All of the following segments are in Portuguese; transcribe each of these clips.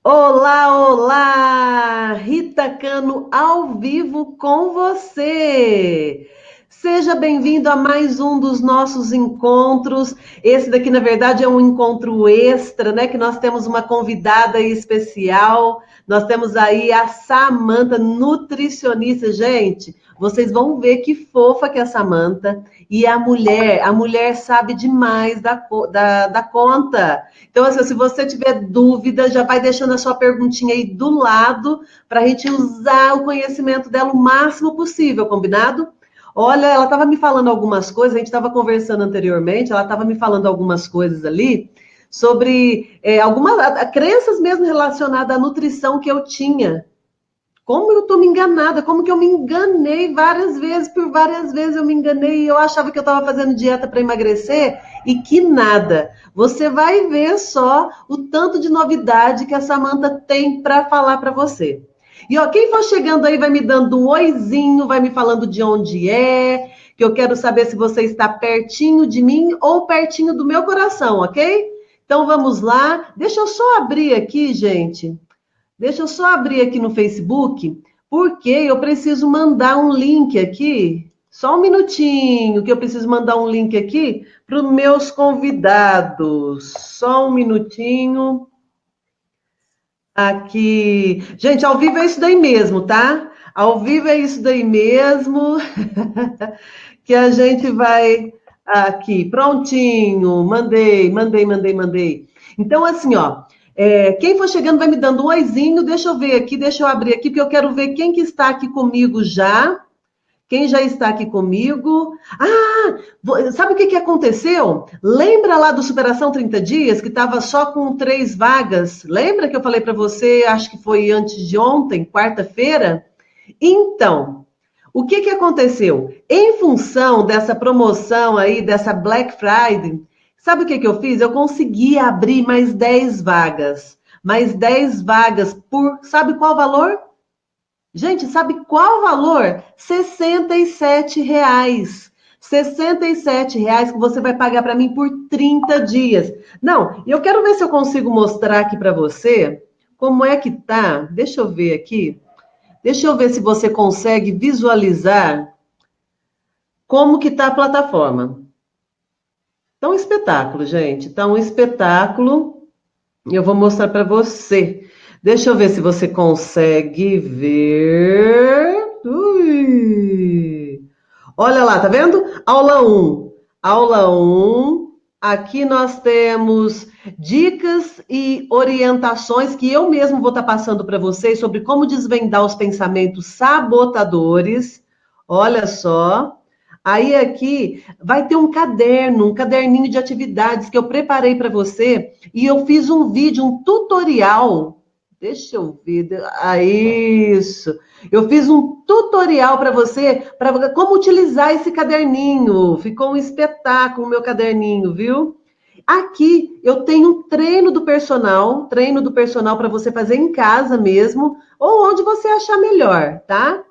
Olá, olá! Rita Cano ao vivo com você. Seja bem-vindo a mais um dos nossos encontros. Esse daqui, na verdade, é um encontro extra, né? Que nós temos uma convidada especial. Nós temos aí a Samanta, nutricionista. Gente, vocês vão ver que fofa que é a Samanta. E a mulher sabe demais da conta. Então, assim, se você tiver dúvida, já vai deixando a sua perguntinha aí do lado para a gente usar o conhecimento dela o máximo possível, combinado? Olha, ela estava me falando algumas coisas, a gente estava conversando anteriormente, ela estava me falando algumas coisas ali sobre algumas crenças mesmo relacionadas à nutrição que eu tinha. Como eu estou me enganada, como que eu me enganei várias vezes, por várias vezes eu me enganei e eu achava que eu estava fazendo dieta para emagrecer e que nada. Você vai ver só o tanto de novidade que a Samanta tem para falar para você. E ó, quem for chegando aí vai me dando um oizinho, vai me falando de onde é, que eu quero saber se você está pertinho de mim ou pertinho do meu coração, ok? Então vamos lá. Deixa eu só abrir aqui, gente. Deixa eu só abrir aqui no Facebook, porque eu preciso mandar um link aqui. Só um minutinho, que eu preciso mandar um link aqui para os meus convidados. Só um minutinho. Aqui. Gente, ao vivo é isso daí mesmo, tá? Ao vivo é isso daí mesmo. Que a gente vai aqui. Prontinho. Mandei. Então, assim, ó. Quem for chegando vai me dando um oizinho. Deixa eu ver aqui, deixa eu abrir aqui, porque eu quero ver quem que está aqui comigo já. Quem já está aqui comigo? Ah, sabe o que que aconteceu? Lembra lá do Superação 30 Dias, que estava só com 3 vagas? Lembra que eu falei para você, acho que foi antes de ontem, quarta-feira? Então, o que que aconteceu? Em função dessa promoção aí, dessa Black Friday, sabe o que que eu fiz? Eu consegui abrir mais 10 vagas. Mais 10 vagas por, sabe qual valor? Gente, sabe qual o valor? R$ 67. R$ 67 que você vai pagar para mim por 30 dias. Não, eu quero ver se eu consigo mostrar aqui para você como é que tá. Deixa eu ver aqui. Deixa eu ver se você consegue visualizar como que tá a plataforma. Tá um espetáculo, gente. Tá um espetáculo. Eu vou mostrar para você. Deixa eu ver se você consegue ver. Ui. Olha lá, tá vendo? Aula um. Aula um. Aqui nós temos dicas e orientações que eu mesmo vou estar passando para vocês sobre como desvendar os pensamentos sabotadores. Olha só. Aí aqui vai ter um caderno, um caderninho de atividades que eu preparei para você e eu fiz um vídeo, um tutorial. Deixa eu ver. Isso. Eu fiz um tutorial para você, para como utilizar esse caderninho. Ficou um espetáculo o meu caderninho, viu? Aqui eu tenho um treino do personal para você fazer em casa mesmo, ou onde você achar melhor, tá?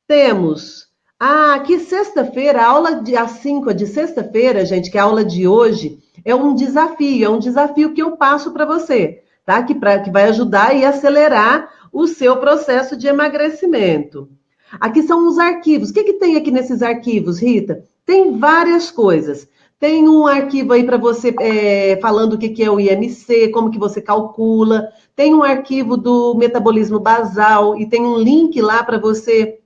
Temos. Aqui sexta-feira, a aula de às 5 de sexta-feira, gente, que é a aula de hoje, é um desafio que eu passo para você, tá? Que vai ajudar e acelerar o seu processo de emagrecimento. Aqui são os arquivos. O que que tem aqui nesses arquivos, Rita? Tem várias coisas. Tem um arquivo aí para você falando o que que é o IMC, como que você calcula. Tem um arquivo do metabolismo basal e tem um link lá para você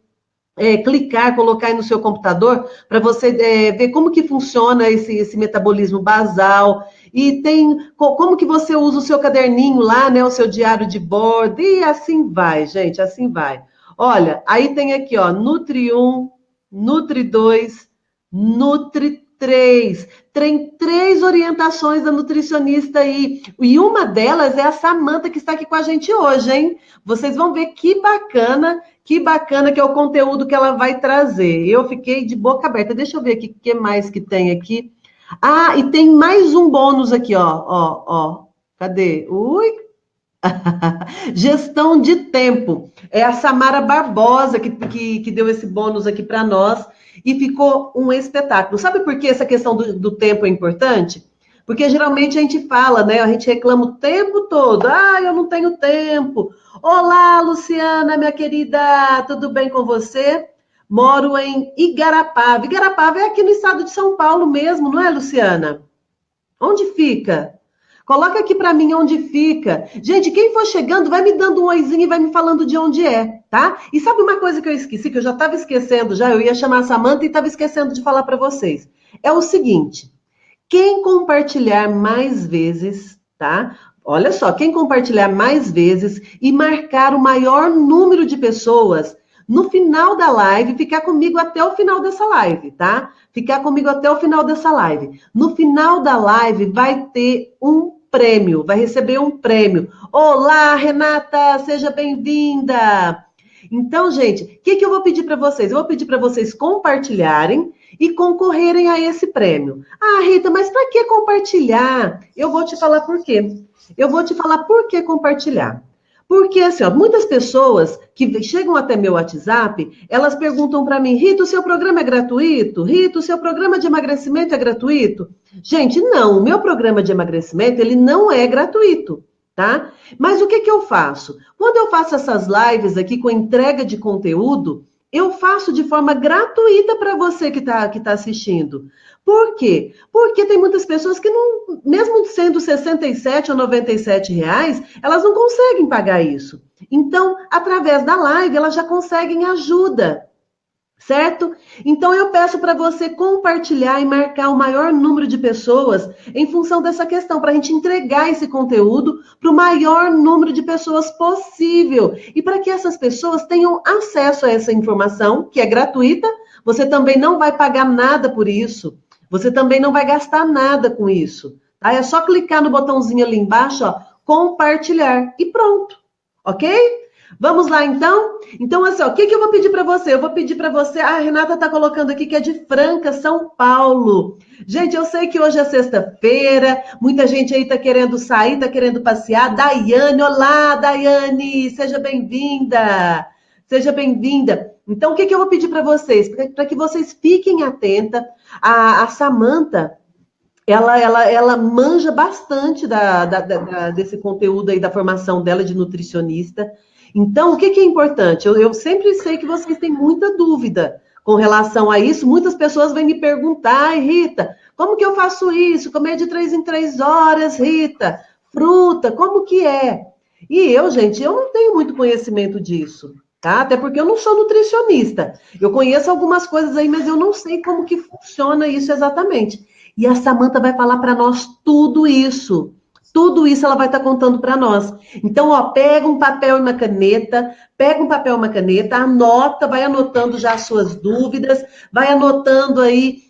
clicar, colocar aí no seu computador para você ver como que funciona esse metabolismo basal e tem como que você usa o seu caderninho lá, né, o seu diário de bordo e assim vai, gente, assim vai. Olha, aí tem aqui, ó, Nutri um, Nutri 2, Nutri 3. Tem 3 orientações da nutricionista aí. E uma delas é a Samanta que está aqui com a gente hoje, hein? Vocês vão ver que bacana que é o conteúdo que ela vai trazer. Eu fiquei de boca aberta. Deixa eu ver aqui o que mais que tem aqui. Ah, e tem mais um bônus aqui, ó. Cadê? Ui, gestão de tempo. É a Samara Barbosa que deu esse bônus aqui para nós e ficou um espetáculo. Sabe por que essa questão do tempo é importante? Porque geralmente a gente fala, né? A gente reclama o tempo todo. Ah, eu não tenho tempo. Olá, Luciana, minha querida, tudo bem com você? Moro em Igarapava. Igarapava é aqui no estado de São Paulo mesmo, não é, Luciana? Onde fica? Coloca aqui para mim onde fica. Gente, quem for chegando, vai me dando um oizinho e vai me falando de onde é, tá? E sabe uma coisa que eu esqueci, que eu já estava esquecendo já, eu ia chamar a Samanta e estava esquecendo de falar para vocês. É o seguinte, quem compartilhar mais vezes, tá? Olha só, quem compartilhar mais vezes e marcar o maior número de pessoas no final da live, ficar comigo até o final dessa live, tá? Ficar comigo até o final dessa live. No final da live vai ter um prêmio, vai receber um prêmio. Olá, Renata, seja bem-vinda. Então, gente, o que eu vou pedir para vocês? Eu vou pedir para vocês compartilharem e concorrerem a esse prêmio. Ah, Rita, mas para que compartilhar? Eu vou te falar por quê. Eu vou te falar por que compartilhar. Porque, assim, ó, muitas pessoas que chegam até meu WhatsApp, elas perguntam para mim, Rita, o seu programa é gratuito? Rita, o seu programa de emagrecimento é gratuito? Gente, não, o meu programa de emagrecimento, ele não é gratuito, tá? Mas o que eu faço? Quando eu faço essas lives aqui com entrega de conteúdo, eu faço de forma gratuita para você que tá assistindo. Por quê? Porque tem muitas pessoas que não, mesmo sendo 67 ou 97 reais, elas não conseguem pagar isso. Então, através da live, elas já conseguem ajuda. Certo? Então eu peço para você compartilhar e marcar o maior número de pessoas em função dessa questão, para a gente entregar esse conteúdo para o maior número de pessoas possível. E para que essas pessoas tenham acesso a essa informação, que é gratuita, você também não vai pagar nada por isso. Você também não vai gastar nada com isso. Tá? É só clicar no botãozinho ali embaixo, ó, compartilhar, e pronto. Ok? Vamos lá, então? Então, assim, ó, o que eu vou pedir para você? Eu vou pedir para você... Ah, a Renata está colocando aqui que é de Franca, São Paulo. Gente, eu sei que hoje é sexta-feira, muita gente aí está querendo sair, está querendo passear. Daiane, olá, Daiane, seja bem-vinda. Seja bem-vinda. Então, o que eu vou pedir para vocês? Para que vocês fiquem atentas. A Samanta, ela manja bastante desse conteúdo aí, da formação dela de nutricionista. Então, o que é importante? Eu sempre sei que vocês têm muita dúvida com relação a isso. Muitas pessoas vêm me perguntar, Rita, como que eu faço isso? Comer de 3 em 3 horas, Rita? Fruta, como que é? E eu, gente, eu não tenho muito conhecimento disso, tá? Até porque eu não sou nutricionista. Eu conheço algumas coisas aí, mas eu não sei como que funciona isso exatamente. E a Samanta vai falar para nós tudo isso. Tudo isso ela vai estar contando para nós. Então, ó, pega um papel e uma caneta, anota, vai anotando já as suas dúvidas, vai anotando aí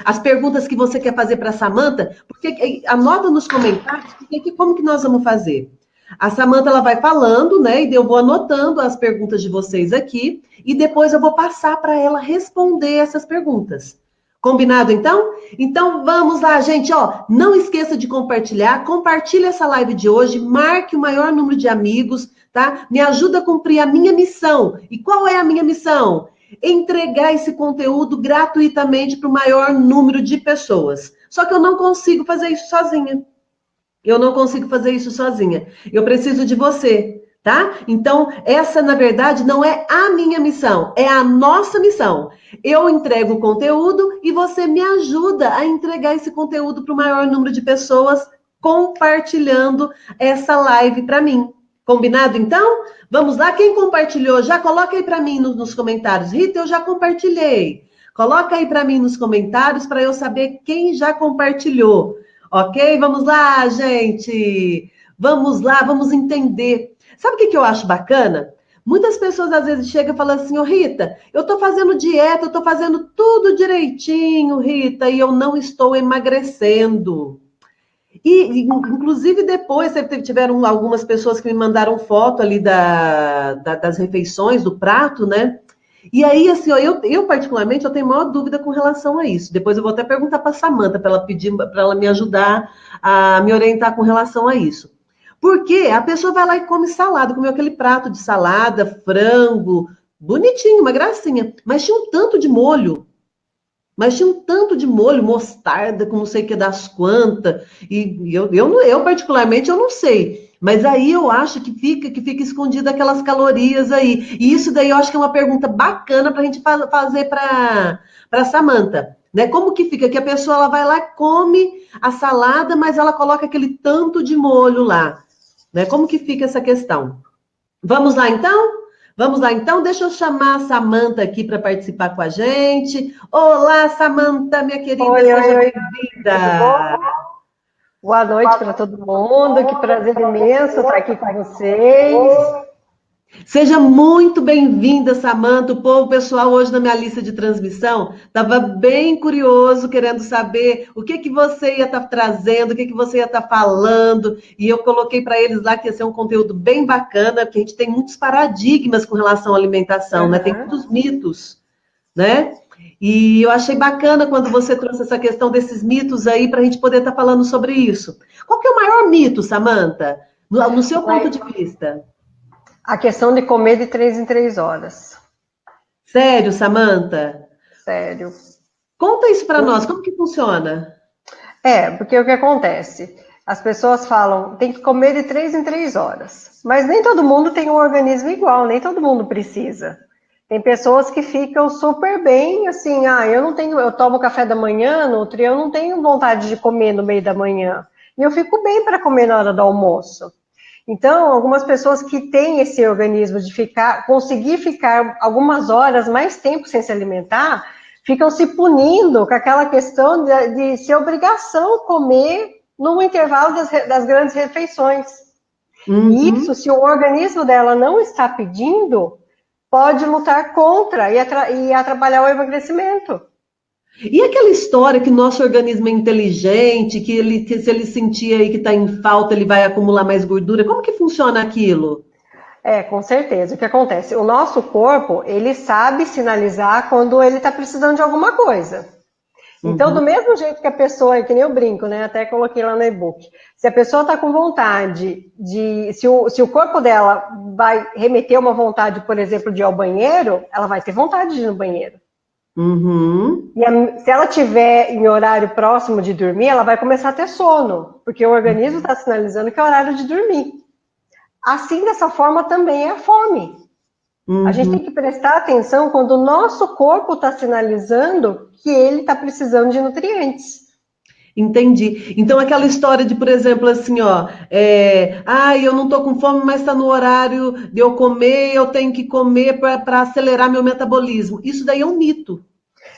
as perguntas que você quer fazer para a Samanta, porque anota nos comentários como que nós vamos fazer. A Samanta ela vai falando, né? E eu vou anotando as perguntas de vocês aqui, e depois eu vou passar para ela responder essas perguntas. Combinado, então? Então, vamos lá, gente, ó, não esqueça de compartilhar, compartilhe essa live de hoje, marque o maior número de amigos, tá? Me ajuda a cumprir a minha missão. E qual é a minha missão? Entregar esse conteúdo gratuitamente para o maior número de pessoas. Só que eu não consigo fazer isso sozinha. Eu não consigo fazer isso sozinha. Eu preciso de você, tá? Então, essa, na verdade, não é a minha missão, é a nossa missão. Eu entrego o conteúdo e você me ajuda a entregar esse conteúdo para o maior número de pessoas, compartilhando essa live para mim. Combinado, então? Vamos lá, quem compartilhou, já coloca aí para mim nos comentários. Rita, eu já compartilhei. Coloca aí para mim nos comentários para eu saber quem já compartilhou. Ok? Vamos lá, gente. Vamos lá, vamos entender. Sabe o que eu acho bacana? Muitas pessoas às vezes chegam e falam assim, ô Rita, eu estou fazendo dieta, eu estou fazendo tudo direitinho, Rita, e eu não estou emagrecendo. E, inclusive, depois tiveram algumas pessoas que me mandaram foto ali das refeições, do prato, né? E aí, assim, ó, eu particularmente, eu tenho maior dúvida com relação a isso. Depois eu vou até perguntar para a Samanta, para ela pedir, para ela me ajudar a me orientar com relação a isso. Porque a pessoa vai lá e come salada, comeu aquele prato de salada, frango, bonitinho, uma gracinha, mas tinha um tanto de molho. Mas tinha um tanto de molho, mostarda, com não sei o que das quantas. Eu particularmente, eu não sei. Mas aí eu acho que fica escondida aquelas calorias aí. E isso daí eu acho que é uma pergunta bacana para a gente fazer para Samantha. Né? Como que fica? Que a pessoa ela vai lá, come a salada, mas ela coloca aquele tanto de molho lá. Né? Como que fica essa questão? Vamos lá então? Vamos lá então, deixa eu chamar a Samantha aqui para participar com a gente. Olá, Samantha, minha querida, Oi, seja oi, oi, tudo bem-vinda. bom? Boa noite para todo mundo, que prazer imenso estar aqui com vocês. Seja muito bem-vinda, Samantha. O povo pessoal hoje na minha lista de transmissão estava bem curioso, querendo saber o que você ia estar trazendo, o que você ia estar falando. E eu coloquei para eles lá que ia ser um conteúdo bem bacana, porque a gente tem muitos paradigmas com relação à alimentação, né? Tem Aham. muitos mitos, né? E eu achei bacana quando você trouxe essa questão desses mitos aí para a gente poder estar falando sobre isso. Qual que é o maior mito, Samantha, no seu ponto de vista? A questão de comer de 3 em 3 horas, Sério, Samantha? sério. Conta isso para nós, como que funciona? Porque o que acontece? As pessoas falam, tem que comer de 3 em 3 horas, mas nem todo mundo tem um organismo igual, nem todo mundo precisa. Tem pessoas que ficam super bem, assim, eu não tenho, eu tomo café da manhã, Nutri, eu não tenho vontade de comer no meio da manhã. E eu fico bem para comer na hora do almoço. Então, algumas pessoas que têm esse organismo de conseguir ficar algumas horas, mais tempo sem se alimentar, ficam se punindo com aquela questão de ser obrigação comer no intervalo das grandes refeições. E isso, Uhum. se o organismo dela não está pedindo, pode lutar contra e atrapalhar o emagrecimento. E aquela história que nosso organismo é inteligente, que se ele sentir aí que está em falta, ele vai acumular mais gordura, como que funciona aquilo? Com certeza. O que acontece? O nosso corpo, ele sabe sinalizar quando ele está precisando de alguma coisa. Então, do Uhum. mesmo jeito que a pessoa, que nem eu brinco, né? Até coloquei lá no e-book. Se a pessoa está com vontade se o corpo dela vai remeter uma vontade, por exemplo, de ir ao banheiro, ela vai ter vontade de ir no banheiro. Uhum. Se ela tiver em horário próximo de dormir, ela vai começar a ter sono, porque o organismo está sinalizando que é horário de dormir. Assim, dessa forma, também é a fome. A gente Uhum. tem que prestar atenção quando o nosso corpo está sinalizando que ele está precisando de nutrientes. Entendi. Então, aquela história de, por exemplo, assim, ó, eu não tô com fome, mas está no horário de eu comer, eu tenho que comer para acelerar meu metabolismo. Isso daí é um mito.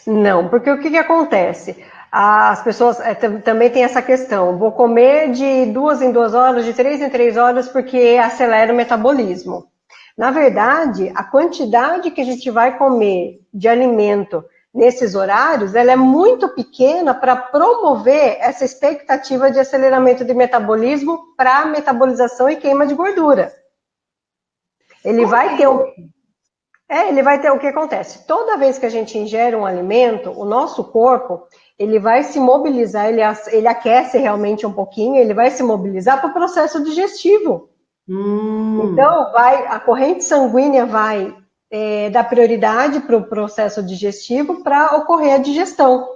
Não, porque o que, que acontece? As pessoas também têm essa questão. Vou comer de 2 em 2 horas, de 3 em 3 horas, porque acelera o metabolismo. Na verdade, a quantidade que a gente vai comer de alimento nesses horários, ela é muito pequena para promover essa expectativa de aceleramento de metabolismo para metabolização e queima de gordura. Ele Como que vai é ter um, isso? ele vai ter o que acontece. Toda vez que a gente ingere um alimento, o nosso corpo ele vai se mobilizar, ele aquece realmente um pouquinho, ele vai se mobilizar para o processo digestivo. Hum, Então, a corrente sanguínea vai dar prioridade para o processo digestivo para ocorrer a digestão.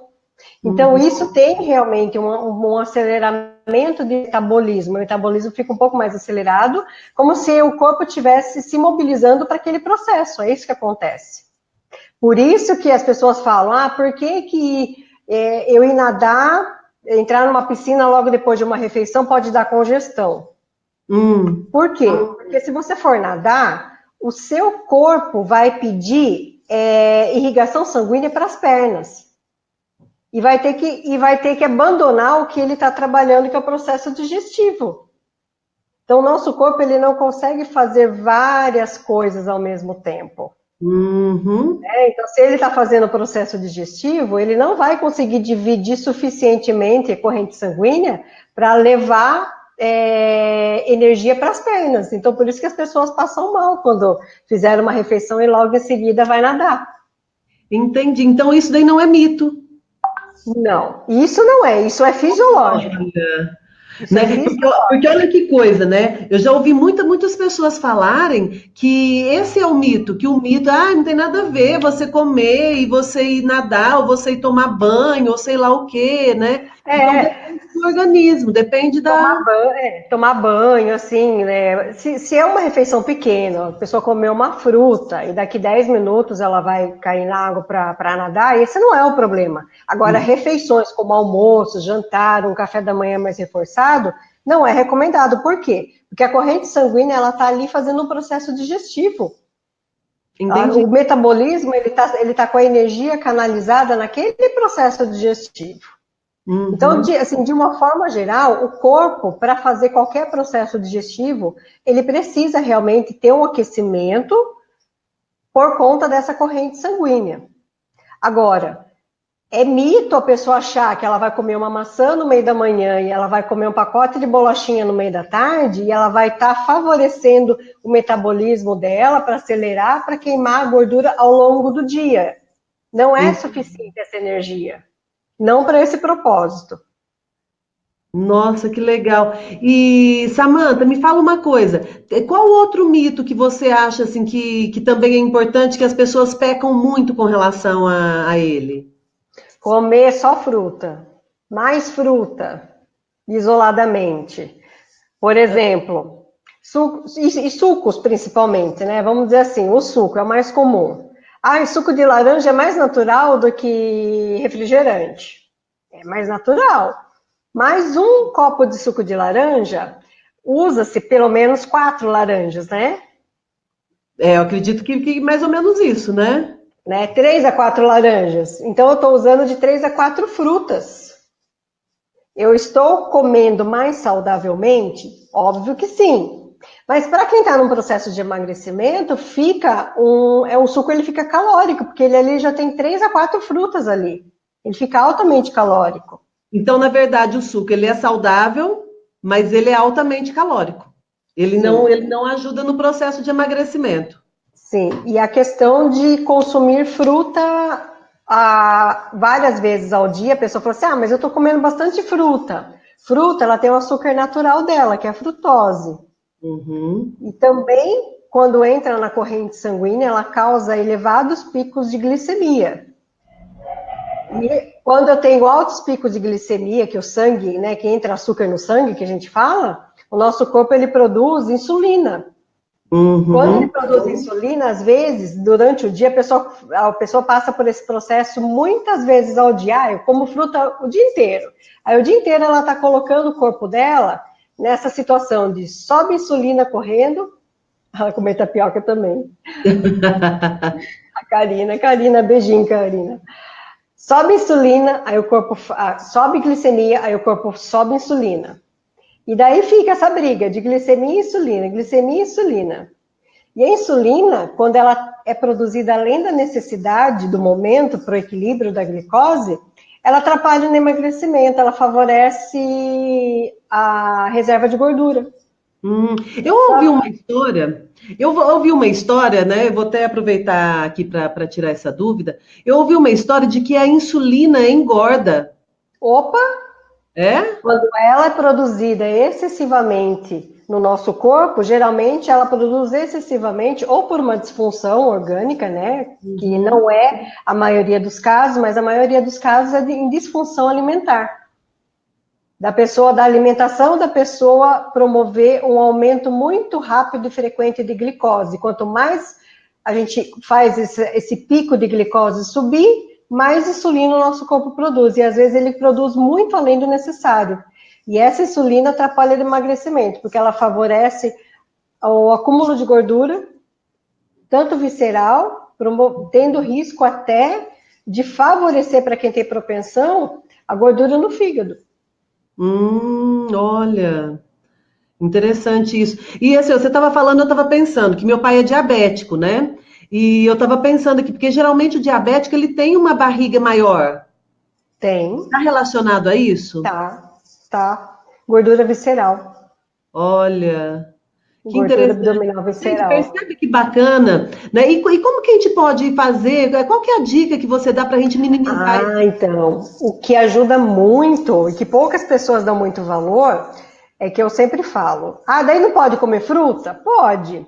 Então, uhum. isso tem realmente um aceleramento de metabolismo. O metabolismo fica um pouco mais acelerado, como se o corpo estivesse se mobilizando para aquele processo. É isso que acontece. Por isso que as pessoas falam, por que eu ir nadar, entrar numa piscina logo depois de uma refeição pode dar congestão? Hum. Por quê? Porque se você for nadar, o seu corpo vai pedir irrigação sanguínea para as pernas. E vai ter que abandonar o que ele está trabalhando, que é o processo digestivo. Então, o nosso corpo ele não consegue fazer várias coisas ao mesmo tempo. Uhum. Então, se ele está fazendo o processo digestivo, ele não vai conseguir dividir suficientemente a corrente sanguínea para levar energia para as pernas. Então, por isso que as pessoas passam mal quando fizeram uma refeição e logo em seguida vai nadar. Entendi. Então, isso daí não é mito. Não, isso não é, isso é fisiológico. Olha. Isso é Né? Porque olha que coisa, né? Eu já ouvi muitas pessoas falarem que esse é o mito, que o mito, não tem nada a ver você comer e você ir nadar, ou você ir tomar banho, ou sei lá o quê, né? Então é, depende do organismo, depende da. tomar banho, assim, né? Se é uma refeição pequena, a pessoa comeu uma fruta e daqui 10 minutos ela vai cair na água para nadar, esse não é o problema. Agora, refeições como almoço, jantar, um café da manhã mais reforçado, não é recomendado. Por quê? Porque a corrente sanguínea, ela está ali fazendo um processo digestivo. Entendi. O metabolismo, ele tá com a energia canalizada naquele processo digestivo. Então, Uhum. de uma forma geral, o corpo, para fazer qualquer processo digestivo, ele precisa realmente ter um aquecimento por conta dessa corrente sanguínea. Agora, é mito a pessoa achar que ela vai comer uma maçã no meio da manhã e ela vai comer um pacote de bolachinha no meio da tarde e ela vai estar favorecendo o metabolismo dela para acelerar, para queimar a gordura ao longo do dia. Não é suficiente essa energia. Não para esse propósito. Nossa, que legal. E, Samantha, me fala uma coisa. Qual outro mito que você acha assim que também é importante, que as pessoas pecam muito com relação a ele? Comer só fruta, mais fruta, isoladamente. Por exemplo, sucos principalmente, né? Vamos dizer assim, o suco é o mais comum. Suco de laranja é mais natural do que refrigerante. É mais natural. Mas um copo de suco de laranja, usa-se pelo menos 4 laranjas, né? Eu acredito que mais ou menos isso, né? 3 a 4 laranjas. Então, eu estou usando de 3 a 4 frutas. Eu estou comendo mais saudavelmente? Óbvio que sim. Mas para quem está num processo de emagrecimento, o suco ele fica calórico, porque ele ali já tem 3 a 4 frutas ali. Ele fica altamente calórico. Então, na verdade, o suco ele é saudável, mas ele é altamente calórico. Sim, Ele não ajuda no processo de emagrecimento. sim. E a questão de consumir fruta várias vezes ao dia, a pessoa fala assim, mas eu estou comendo bastante fruta. Fruta, ela tem o açúcar natural dela, que é a frutose. Uhum. E também, quando entra na corrente sanguínea, ela causa elevados picos de glicemia. E quando eu tenho altos picos de glicemia, que o sangue, né, que entra açúcar no sangue, que a gente fala, o nosso corpo ele produz insulina. Quando ele Uhum. produz insulina, às vezes, durante o dia, a pessoa passa por esse processo muitas vezes ao dia. Eu como fruta o dia inteiro. Aí o dia inteiro ela está colocando o corpo dela nessa situação de sobe insulina correndo. Ela come tapioca também. A Karina, beijinho, Karina. Sobe insulina, aí o corpo sobe glicemia, aí o corpo sobe insulina. E daí fica essa briga de glicemia e insulina, glicemia e insulina. E a insulina, quando ela é produzida além da necessidade do momento para o equilíbrio da glicose, ela atrapalha no emagrecimento, ela favorece a reserva de gordura. Eu ouvi uma história, ouvi uma história, né? Eu vou até aproveitar aqui para tirar essa dúvida. Eu ouvi uma história de que a insulina engorda. Opa, É? quando ela é produzida excessivamente no nosso corpo, geralmente ela produz excessivamente ou por uma disfunção orgânica, né? Que Uhum. não é a maioria dos casos, mas a maioria dos casos é em disfunção alimentar. Da alimentação da pessoa promover um aumento muito rápido e frequente de glicose. Quanto mais a gente faz esse pico de glicose subir, mais insulina o nosso corpo produz. E às vezes ele produz muito além do necessário. E essa insulina atrapalha o emagrecimento, porque ela favorece o acúmulo de gordura, tanto visceral, tendo risco até de favorecer para quem tem propensão a gordura no fígado. Olha, interessante isso. E assim, você estava falando, eu estava pensando que meu pai é diabético, né? E eu estava pensando aqui, porque geralmente o diabético ele tem uma barriga maior. Tem. Está relacionado a isso? Tá. Gordura visceral. Olha, que Gordura interessante. abdominal Gente, visceral. percebe que bacana, né? E como que a gente pode fazer? Qual que é a dica que você dá para a gente minimizar isso? Então, o que ajuda muito, e que poucas pessoas dão muito valor, é que eu sempre falo, daí não pode comer fruta? Pode.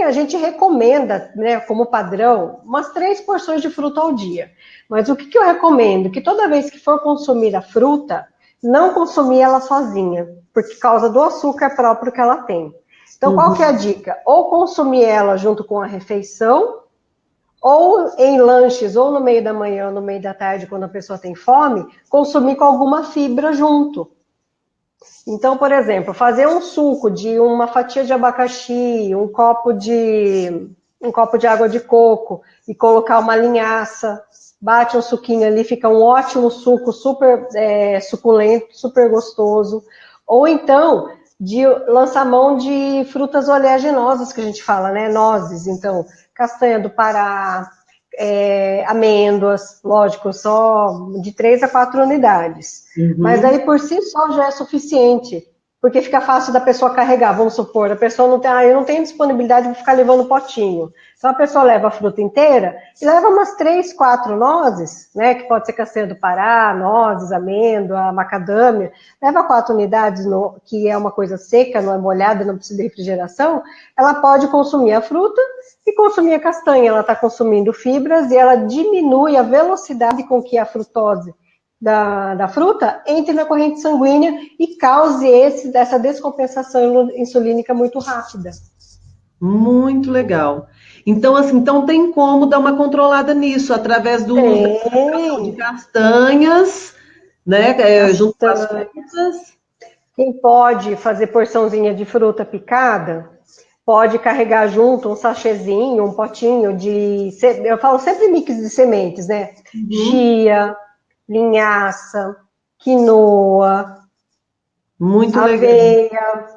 A gente recomenda, né, como padrão, umas 3 porções de fruta ao dia. Mas o que eu recomendo? Que toda vez que for consumir a fruta, não consumir ela sozinha, por causa do açúcar próprio que ela tem. Então, qual que é a dica? Ou consumir ela junto com a refeição, ou em lanches, ou no meio da manhã, ou no meio da tarde, quando a pessoa tem fome, consumir com alguma fibra junto. Então, por exemplo, fazer um suco de uma fatia de abacaxi, um copo de água de coco e colocar uma linhaça, bate um suquinho ali, fica um ótimo suco, super suculento, super gostoso. Ou então, de lançar mão de frutas oleaginosas, que a gente fala, né? Nozes, então, castanha do Pará, amêndoas, lógico, só de 3 a 4 unidades. Mas aí por si só já é suficiente, porque fica fácil da pessoa carregar, vamos supor, a pessoa não tem, eu não tenho disponibilidade de ficar levando potinho. Então a pessoa leva a fruta inteira e leva umas 3, 4 nozes, né, que pode ser castanha do Pará, nozes, amêndoa, macadâmia, leva 4 unidades, que é uma coisa seca, não é molhada, não precisa de refrigeração, ela pode consumir a fruta e consumir a castanha, ela está consumindo fibras e ela diminui a velocidade com que a frutose da fruta entre na corrente sanguínea e cause essa descompensação insulínica muito rápida. Muito legal. Então, assim, então tem como dar uma controlada nisso, através do uso de castanhas, né, junto com as frutas. Quem pode fazer porçãozinha de fruta picada, pode carregar junto um sachêzinho, um potinho eu falo sempre mix de sementes, né? Chia, linhaça, quinoa, muito aveia,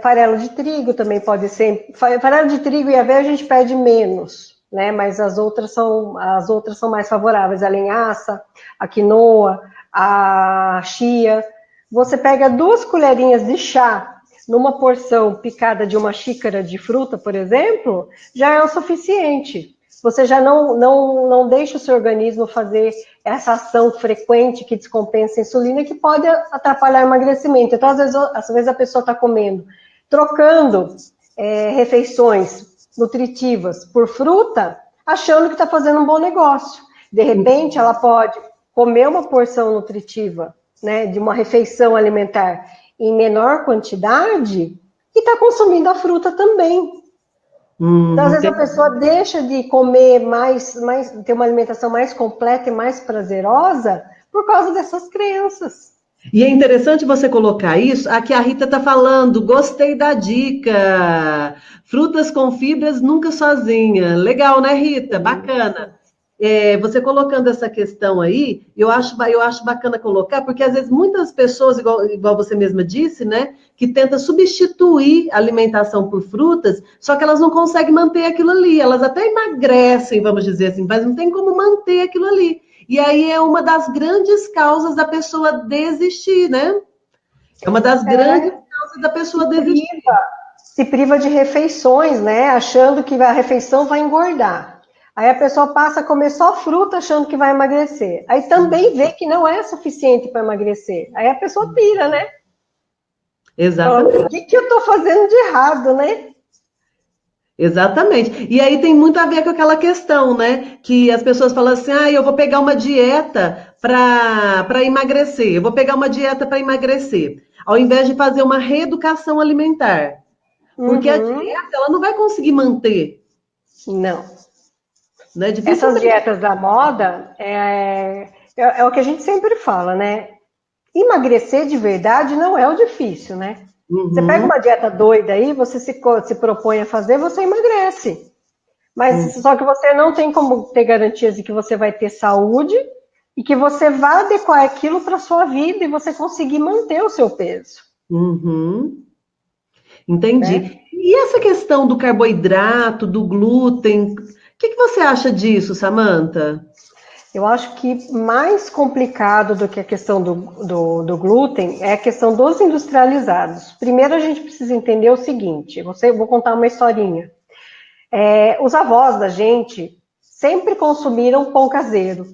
farelo de trigo também pode ser. Farelo de trigo e aveia a gente pede menos, né? Mas as outras são mais favoráveis. A linhaça, a quinoa, a chia. Você pega 2 colherinhas de chá numa porção picada de uma xícara de fruta, por exemplo, já é o suficiente. Você já não deixa o seu organismo fazer essa ação frequente que descompensa a insulina, que pode atrapalhar o emagrecimento. Então, às vezes a pessoa está comendo, trocando refeições nutritivas por fruta, achando que está fazendo um bom negócio. De repente, ela pode comer uma porção nutritiva, né, de uma refeição alimentar em menor quantidade e está consumindo a fruta também. Então, às vezes a pessoa deixa de comer ter uma alimentação mais completa e mais prazerosa por causa dessas crenças. E é interessante você colocar isso. Aqui a Rita está falando, gostei da dica. Frutas com fibras nunca sozinha. Legal, né, Rita? Bacana. Você colocando essa questão aí, eu acho bacana colocar, porque às vezes muitas pessoas, igual você mesma disse, né, que tenta substituir a alimentação por frutas, só que elas não conseguem manter aquilo ali. Elas até emagrecem, vamos dizer assim, mas não tem como manter aquilo ali. E aí é uma das grandes causas da pessoa desistir, né? É uma das grandes causas da pessoa desistir. Se priva de refeições, né? Achando que a refeição vai engordar. Aí a pessoa passa a comer só fruta achando que vai emagrecer. Aí também vê que não é suficiente para emagrecer. Aí a pessoa pira, né? Exatamente. Falando, o que eu estou fazendo de errado, né? Exatamente. E aí tem muito a ver com aquela questão, né? Que as pessoas falam assim: eu vou pegar uma dieta para emagrecer. Eu vou pegar uma dieta para emagrecer. Ao invés de fazer uma reeducação alimentar. Porque a dieta, ela não vai conseguir manter. Não. Né? Essas dietas da moda é o que a gente sempre fala, né? Emagrecer de verdade não é o difícil, né? Você pega uma dieta doida aí, você se propõe a fazer, você emagrece. Mas só que você não tem como ter garantias de que você vai ter saúde e que você vai adequar aquilo para a sua vida e você conseguir manter o seu peso. Entendi. Né? E essa questão do carboidrato, do glúten, o que você acha disso, Samantha? Eu acho que mais complicado do que a questão do glúten é a questão dos industrializados. Primeiro a gente precisa entender o seguinte, vou contar uma historinha. Os avós da gente sempre consumiram pão caseiro.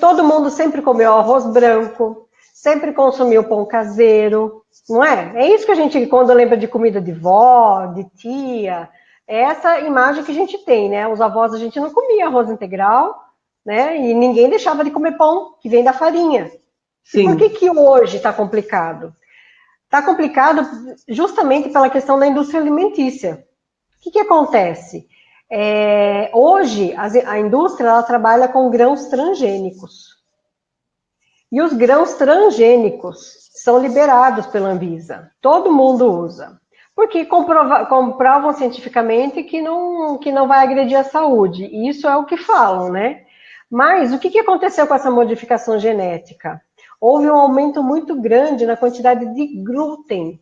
Todo mundo sempre comeu arroz branco, sempre consumiu pão caseiro, não é? É isso que a gente, quando lembra de comida de vó, de tia, é essa imagem que a gente tem, né? Os avós, a gente não comia arroz integral, né? E ninguém deixava de comer pão que vem da farinha. E por que Sim. que hoje está complicado? Está complicado justamente pela questão da indústria alimentícia. O que que acontece? Hoje, a indústria ela trabalha com grãos transgênicos. E os grãos transgênicos são liberados pela Anvisa. Todo mundo usa. Porque comprovam cientificamente que não vai agredir a saúde. E isso é o que falam, né? Mas o que que aconteceu com essa modificação genética? Houve um aumento muito grande na quantidade de glúten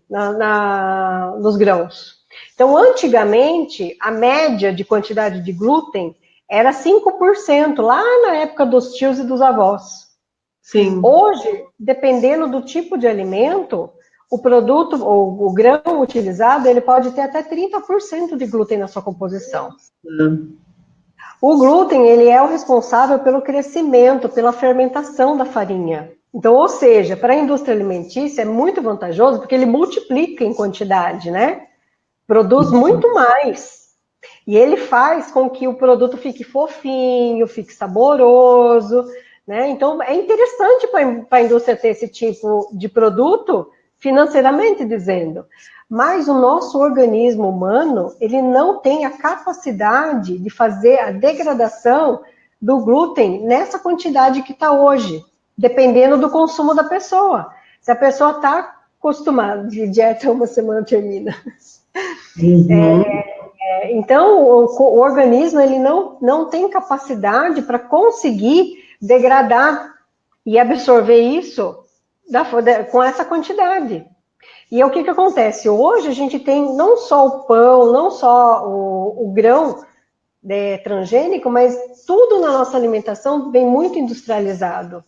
nos grãos. Então, antigamente, a média de quantidade de glúten era 5%, lá na época dos tios e dos avós. Sim. Hoje, dependendo do tipo de alimento, o produto, ou o grão utilizado, ele pode ter até 30% de glúten na sua composição. O glúten, ele é o responsável pelo crescimento, pela fermentação da farinha. Então, ou seja, para a indústria alimentícia é muito vantajoso, porque ele multiplica em quantidade, né? Produz muito mais. E ele faz com que o produto fique fofinho, fique saboroso, né? Então, é interessante para a indústria ter esse tipo de produto, financeiramente dizendo. Mas o nosso organismo humano, ele não tem a capacidade de fazer a degradação do glúten nessa quantidade que está hoje, dependendo do consumo da pessoa. Se a pessoa está acostumada, de dieta uma semana termina. Uhum. Então, o organismo ele não tem capacidade para conseguir degradar e absorver isso com essa quantidade. E o que que acontece? Hoje a gente tem não só o pão, não só o grão transgênico, mas tudo na nossa alimentação vem muito industrializado.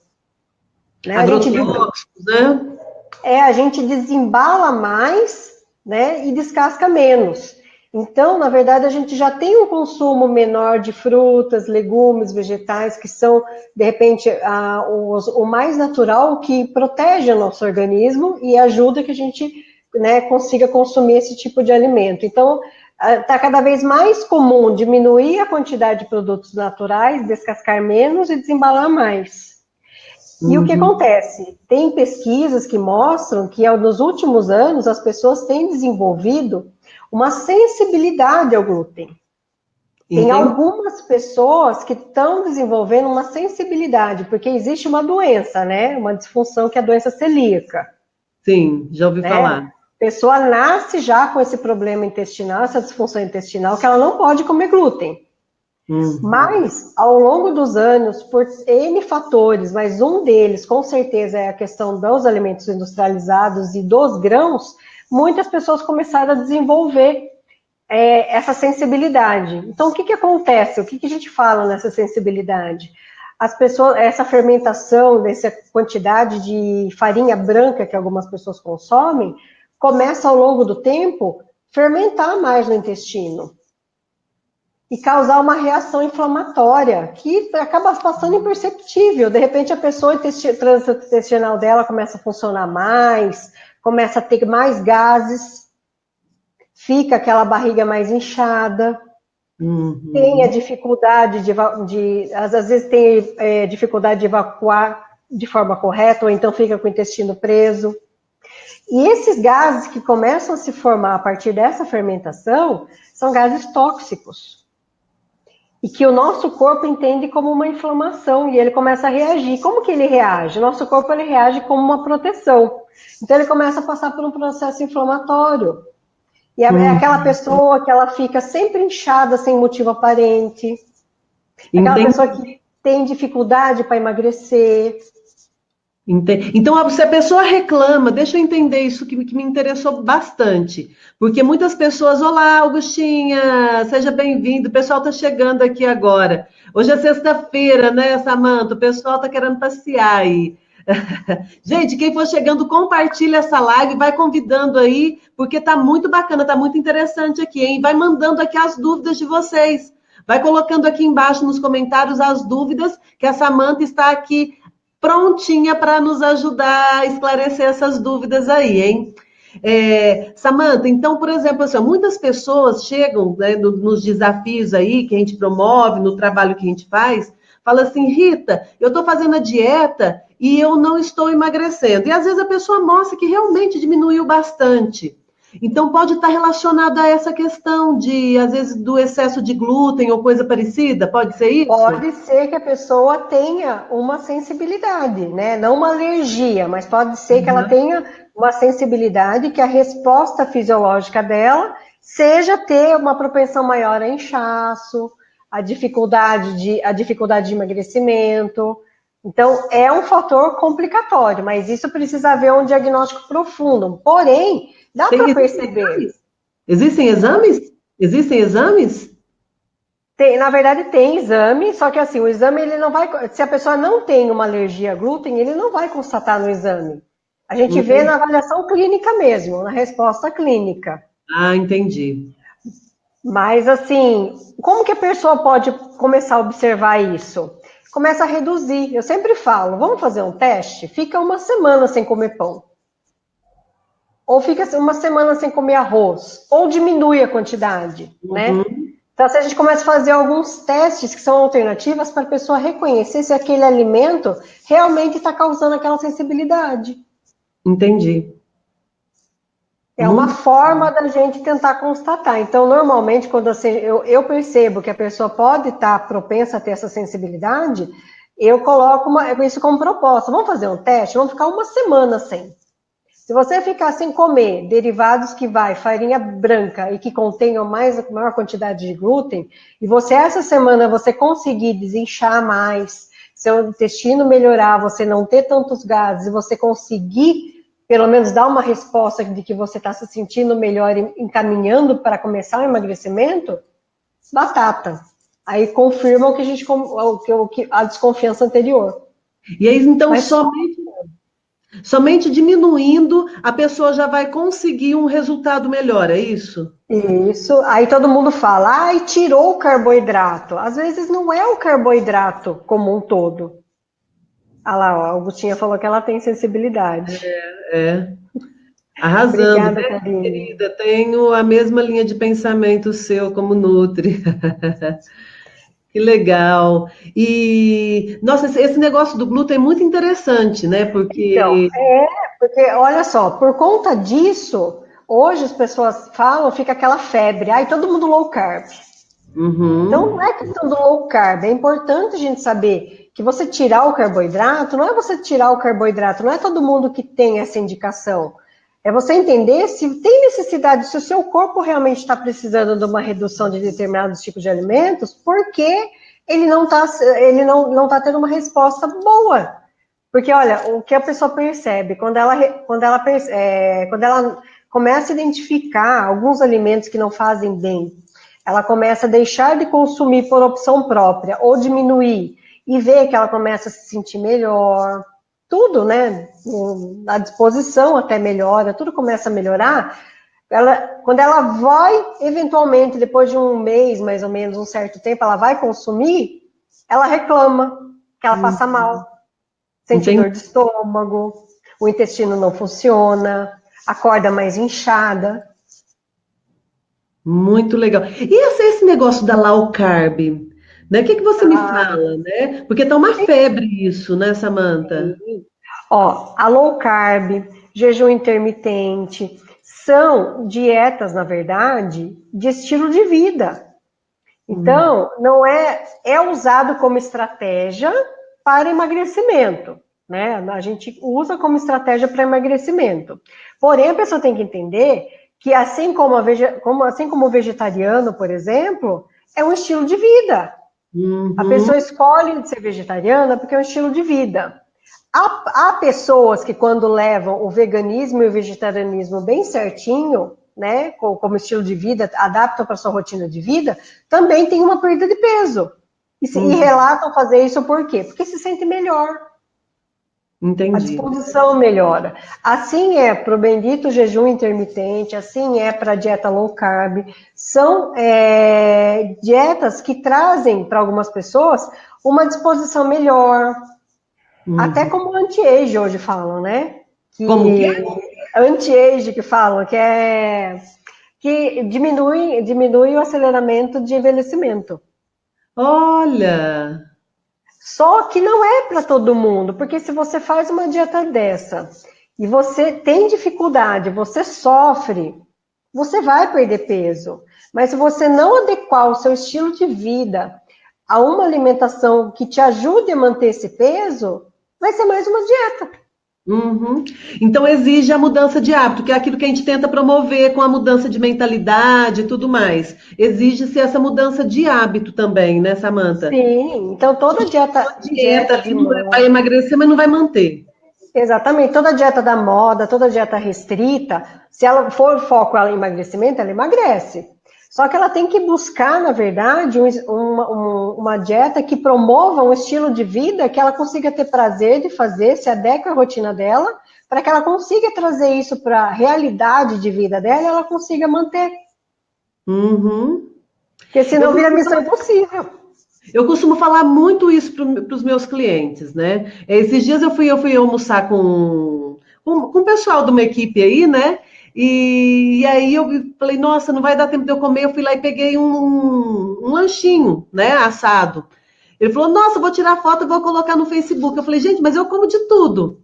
Né? Agrotóxicos, né? A gente desembala mais, né, e descasca menos. Então, na verdade, a gente já tem um consumo menor de frutas, legumes, vegetais, que são, de repente, o mais natural, que protege o nosso organismo e ajuda que a gente, né, consiga consumir esse tipo de alimento. Então, está cada vez mais comum diminuir a quantidade de produtos naturais, descascar menos e desembalar mais. E o que acontece? Tem pesquisas que mostram que nos últimos anos as pessoas têm desenvolvido uma sensibilidade ao glúten. Tem algumas pessoas que estão desenvolvendo uma sensibilidade, porque existe uma doença, né? Uma disfunção que é a doença celíaca. Sim, já ouvi falar. A pessoa nasce já com esse problema intestinal, essa disfunção intestinal, que ela não pode comer glúten. Mas, ao longo dos anos, por N fatores, mas um deles, com certeza, é a questão dos alimentos industrializados e dos grãos, muitas pessoas começaram a desenvolver essa sensibilidade. Então, o que que acontece? O que que a gente fala nessa sensibilidade? As pessoas, essa fermentação, dessa quantidade de farinha branca que algumas pessoas consomem, começa, ao longo do tempo, fermentar mais no intestino e causar uma reação inflamatória que acaba passando imperceptível. De repente, a pessoa, o trânsito intestinal dela começa a funcionar mais, começa a ter mais gases, fica aquela barriga mais inchada, tem a dificuldade às vezes tem dificuldade de evacuar de forma correta, ou então fica com o intestino preso. E esses gases que começam a se formar a partir dessa fermentação são gases tóxicos. E que o nosso corpo entende como uma inflamação, e ele começa a reagir. Como que ele reage? O nosso corpo ele reage como uma proteção. Então ele começa a passar por um processo inflamatório. E é aquela pessoa que ela fica sempre inchada sem motivo aparente. Aquela pessoa que tem dificuldade para emagrecer. Então, se a pessoa reclama, deixa eu entender isso que me interessou bastante, porque muitas pessoas, olá, Augustinha, seja bem-vindo, o pessoal está chegando aqui agora. Hoje é sexta-feira, né, Samanta? O pessoal está querendo passear aí. Gente, quem for chegando, compartilha essa live, vai convidando aí, porque tá muito bacana, tá muito interessante aqui, hein? Vai mandando aqui as dúvidas de vocês. Vai colocando aqui embaixo nos comentários as dúvidas que a Samanta está aqui prontinha para nos ajudar a esclarecer essas dúvidas aí, hein? Samantha, então, por exemplo, assim, muitas pessoas chegam, né, nos desafios aí que a gente promove, no trabalho que a gente faz, fala assim, Rita, eu estou fazendo a dieta e eu não estou emagrecendo. E às vezes a pessoa mostra que realmente diminuiu bastante. Então pode estar relacionado a essa questão de, às vezes, do excesso de glúten ou coisa parecida, pode ser isso? Pode ser que a pessoa tenha uma sensibilidade, né? Não uma alergia, mas pode ser que ela Uhum. tenha uma sensibilidade que a resposta fisiológica dela seja ter uma propensão maior a inchaço, a dificuldade de emagrecimento. Então, é um fator complicatório, mas isso precisa haver um diagnóstico profundo. Porém, dá para Existem perceber. exames? Existem exames? Existem exames? Na verdade, tem exame, só que assim, o exame ele não vai. Se a pessoa não tem uma alergia a glúten, ele não vai constatar no exame. A gente vê Hum. na avaliação clínica mesmo, na resposta clínica. Ah, entendi. Mas assim, como que a pessoa pode começar a observar isso? Começa a reduzir. Eu sempre falo, vamos fazer um teste? Fica uma semana sem comer pão. Ou fica uma semana sem comer arroz. Ou diminui a quantidade, né? Uhum. Então, se a gente começa a fazer alguns testes que são alternativas para a pessoa reconhecer se aquele alimento realmente está causando aquela sensibilidade. Entendi. É uma Muito. forma da gente tentar constatar. Então, normalmente, quando eu percebo que a pessoa pode estar propensa a ter essa sensibilidade, eu coloco isso como proposta. Vamos fazer um teste? Vamos ficar uma semana sem. Se você ficar sem comer derivados que vai farinha branca e que contenham maior quantidade de glúten, e você essa semana você conseguir desinchar mais, seu intestino melhorar, você não ter tantos gases, e você conseguir pelo menos dar uma resposta de que você está se sentindo melhor e encaminhando para começar o emagrecimento, batata. Aí confirma o que a desconfiança anterior. E aí, então, Mas somente diminuindo, a pessoa já vai conseguir um resultado melhor, é isso? isso, aí todo mundo fala, ai, tirou o carboidrato. Às vezes não é o carboidrato como um todo. Ah lá, ó, a Augustinha falou que ela tem sensibilidade. É. Arrasando, Obrigada, né, Karine. querida? Tenho a mesma linha de pensamento seu como Nutri. Que legal. E, nossa, esse negócio do glúten é muito interessante, né? Então, Porque. porque olha só, por conta disso, hoje as pessoas falam, fica aquela febre, ai, todo mundo low carb. Então, não Uhum, é questão do low carb, é importante a gente saber que você tirar o carboidrato, não é você tirar o carboidrato, não é todo mundo que tem essa indicação. É você entender se tem necessidade, se o seu corpo realmente está precisando de uma redução de determinados tipos de alimentos, porque ele não tá tendo uma resposta boa. Porque, olha, o que a pessoa percebe, quando ela começa a identificar alguns alimentos que não fazem bem, ela começa a deixar de consumir por opção própria ou diminuir e vê que ela começa a se sentir melhor, tudo, né? A disposição até melhora, tudo começa a melhorar. Quando ela vai, eventualmente, depois de um mês, mais ou menos, um certo tempo, ela vai consumir, ela reclama que ela passa mal, sente entendi. dor de estômago, o intestino não funciona, acorda mais inchada. Muito legal. E esse negócio da low carb, né? O que que você me Ah, fala, né? Porque tá uma febre isso, né, Samantha? ó, a low carb, jejum intermitente, são dietas, na verdade, de estilo de vida. Hum. Então, não é usado como estratégia para emagrecimento, né? A gente usa como estratégia para emagrecimento. Porém, a pessoa tem que entender que assim como o vegetariano, por exemplo, é um estilo de vida. A Uhum. pessoa escolhe ser vegetariana porque é um estilo de vida. Há pessoas que, quando levam o veganismo e o vegetarianismo bem certinho, né, como estilo de vida, adaptam para sua rotina de vida, também tem uma perda de peso. E Uhum. relatam fazer isso por quê? Porque se sente melhor, a Entendi. disposição melhora. Assim é para o bendito jejum intermitente, assim é para a dieta low carb. São dietas que trazem para algumas pessoas uma disposição melhor, Até como anti-age hoje falam, né? Como que é? Anti-age que falam, que diminui o aceleramento de envelhecimento. Olha! Só que não é para todo mundo, porque se você faz uma dieta dessa e você tem dificuldade, você sofre, você vai perder peso. Mas se você não adequar o seu estilo de vida a uma alimentação que te ajude a manter esse peso, vai ser mais uma dieta. Uhum. Então exige a mudança de hábito, que é aquilo que a gente tenta promover com a mudança de mentalidade e tudo mais. Exige-se essa mudança de hábito também, né, Samantha? Sim, então toda Dieta dieta ali de vai moda, emagrecer, mas não vai manter. exatamente, toda dieta da moda, toda dieta restrita, se ela for foco ela em emagrecimento, ela emagrece. Só que ela tem que buscar, na verdade, uma dieta que promova um estilo de vida que ela consiga ter prazer de fazer, se adequa à rotina dela, para que ela consiga trazer isso para a realidade de vida dela e ela consiga manter. Uhum. Porque Eu senão vira missão impossível. Eu costumo falar muito isso para os meus clientes, né? Esses dias eu fui almoçar com o pessoal de uma equipe aí, né? E aí eu falei, nossa, não vai dar tempo de eu comer. Eu fui lá e peguei um lanchinho, né? Assado. Ele falou, nossa, vou tirar foto e vou colocar no Facebook. Eu falei, gente, mas eu como de tudo.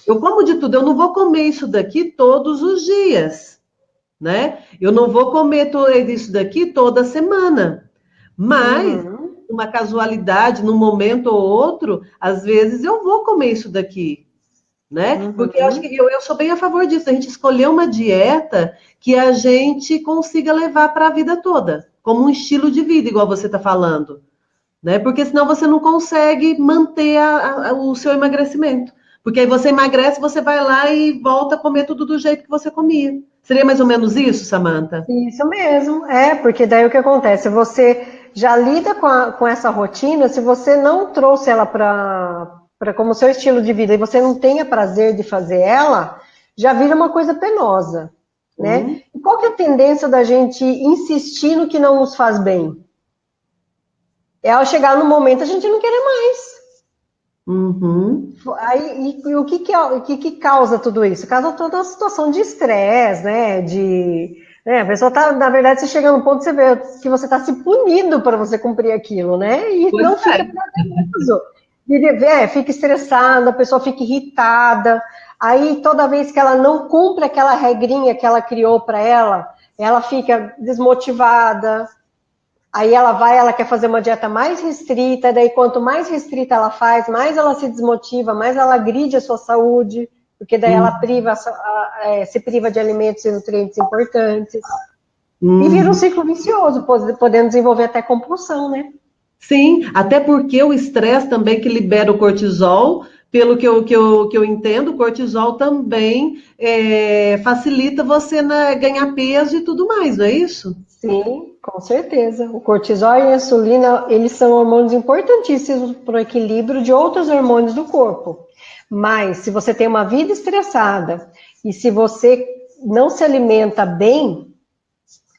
Eu como de tudo. Eu não vou comer isso daqui todos os dias, né? Eu não vou comer isso daqui toda semana. Mas, Uhum, uma casualidade, num momento ou outro, às vezes eu vou comer isso daqui, né? Porque eu acho que uhum. eu sou bem a favor disso, a gente escolher uma dieta que a gente consiga levar para a vida toda, como um estilo de vida, igual você está falando, né? Porque senão você não consegue manter o seu emagrecimento. Porque aí você emagrece, você vai lá e volta a comer tudo do jeito que você comia. Seria mais ou menos isso, Samantha? Isso mesmo, porque daí o que acontece? Você já lida com essa rotina, se você não trouxe ela para como seu estilo de vida e você não tenha prazer de fazer ela, já vira uma coisa penosa, né? Hum, E qual que é a tendência da gente insistir no que não nos faz bem? É ao chegar no momento a gente não querer mais. uhum. Aí, e o que causa tudo isso? Causa toda uma situação de estresse, né? A pessoa tá, na verdade, você chega num ponto você vê que você está se punindo para você cumprir aquilo, né? E Pois não fica é. prazeroso. Fica estressada, a pessoa fica irritada. Aí, toda vez que ela não cumpre aquela regrinha que ela criou para ela fica desmotivada. Aí ela quer fazer uma dieta mais restrita, daí quanto mais restrita ela faz, mais ela se desmotiva, mais ela agride a sua saúde, porque daí ela se priva de alimentos e nutrientes importantes. E vira um Uhum. ciclo vicioso, podendo desenvolver até compulsão, né? Sim, até porque o estresse também que libera o cortisol, pelo que eu entendo, o cortisol também facilita você ganhar peso e tudo mais, não é isso? Sim, com certeza. O cortisol e a insulina, eles são hormônios importantíssimos para o equilíbrio de outros hormônios do corpo. Mas se você tem uma vida estressada e se você não se alimenta bem,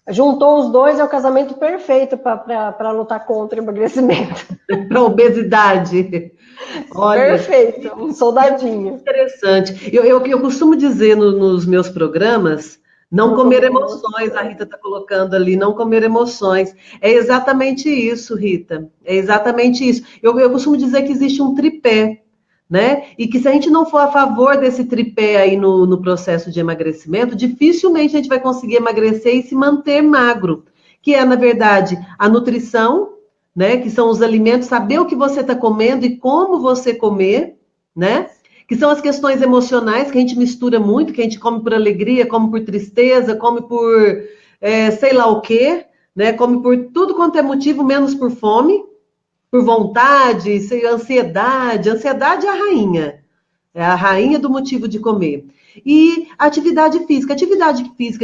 juntou os dois é o casamento perfeito para lutar contra o emagrecimento. Para obesidade. Olha, Perfeito, um soldadinho. interessante. Eu costumo dizer nos meus programas, não Não comer comer emoções, a emoções. Rita está colocando ali, não comer emoções. É exatamente isso, Rita. É exatamente isso. Eu costumo dizer que existe um tripé, né? E que se a gente não for a favor desse tripé aí no processo de emagrecimento, dificilmente a gente vai conseguir emagrecer e se manter magro. Que é, na verdade, a nutrição, né? Que são os alimentos, saber o que você está comendo e como você comer, né? Que são as questões emocionais que a gente mistura muito, que a gente come por alegria, come por tristeza, come por sei lá o quê, né? Come por tudo quanto é motivo, menos por fome, por vontade, ansiedade. Ansiedade é a rainha do motivo de comer. E atividade física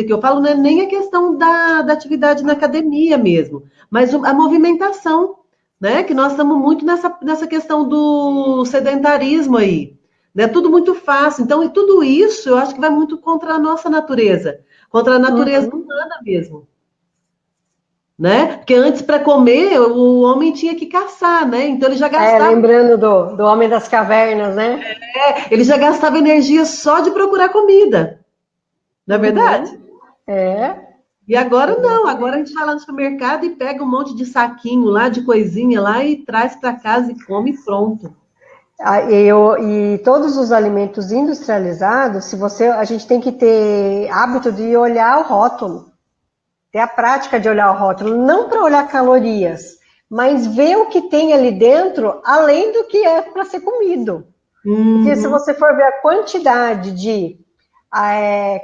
que eu falo não é nem a questão da atividade na academia mesmo, mas a movimentação, né? Que nós estamos muito nessa questão do sedentarismo aí, né? Tudo muito fácil. Então, e tudo isso eu acho que vai muito contra a nossa natureza, contra a natureza Uhum. humana mesmo. né? Porque antes, para comer, o homem tinha que caçar, né? Então Lembrando do Homem das Cavernas, né? ele já gastava energia só de procurar comida, não é verdade? Uhum. É, E agora não, agora a exatamente. gente vai lá no supermercado e pega um monte de saquinho lá, de coisinha lá e traz para casa e come e pronto. E todos os alimentos industrializados, a gente tem que ter hábito de olhar o rótulo, ter a prática de olhar o rótulo, não para olhar calorias, mas ver o que tem ali dentro, além do que é para ser comido. Porque se Uhum. você for ver a quantidade de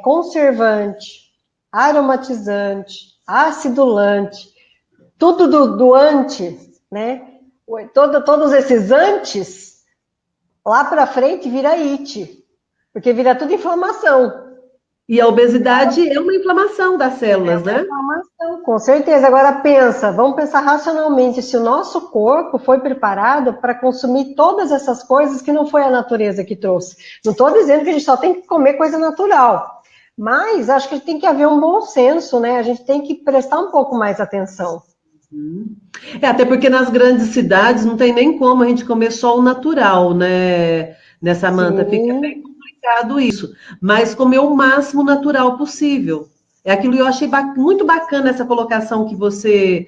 conservante, aromatizante, acidulante, tudo do antes, né? Todos esses antes, lá para frente vira IT, porque vira tudo inflamação. E a obesidade é uma inflamação das É células, uma né? inflamação, com certeza. Agora pensa, vamos pensar racionalmente, se o nosso corpo foi preparado para consumir todas essas coisas que não foi a natureza que trouxe. Não estou dizendo que a gente só tem que comer coisa natural, mas acho que tem que haver um bom senso, né? A gente tem que prestar um pouco mais atenção. Até porque nas grandes cidades não tem nem como a gente comer só o natural, né, Samanta? Fica bem Sim. complicado isso. Mas comer o máximo natural possível. É aquilo que eu achei muito bacana essa colocação que você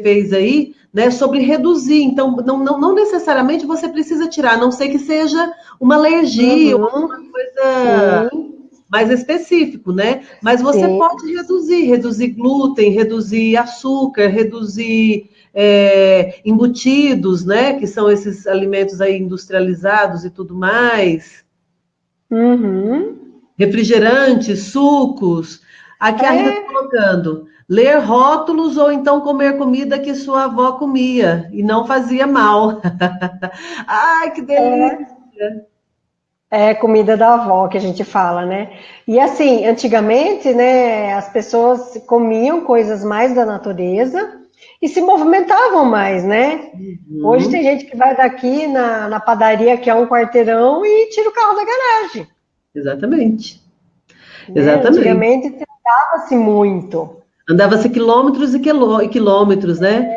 fez aí, né, sobre reduzir. Então, não necessariamente você precisa tirar, a não ser que seja uma alergia ou alguma Uhum. coisa Sim, mais específico, né? Mas você sim. pode reduzir glúten, reduzir açúcar, reduzir embutidos, né? Que são esses alimentos aí industrializados e tudo mais, Uhum. refrigerantes, sucos. Aqui a Rita está É, colocando, ler rótulos ou então comer comida que sua avó comia e não fazia mal. Ai, que delícia! é comida da avó que a gente fala, né? E assim, antigamente, né, as pessoas comiam coisas mais da natureza e se movimentavam mais, né? Hoje tem Uhum, gente que vai daqui na padaria, que é um quarteirão, e tira o carro da garagem, exatamente, né? exatamente. Antigamente tentava-se muito. Andava-se quilômetros e quilômetros, né?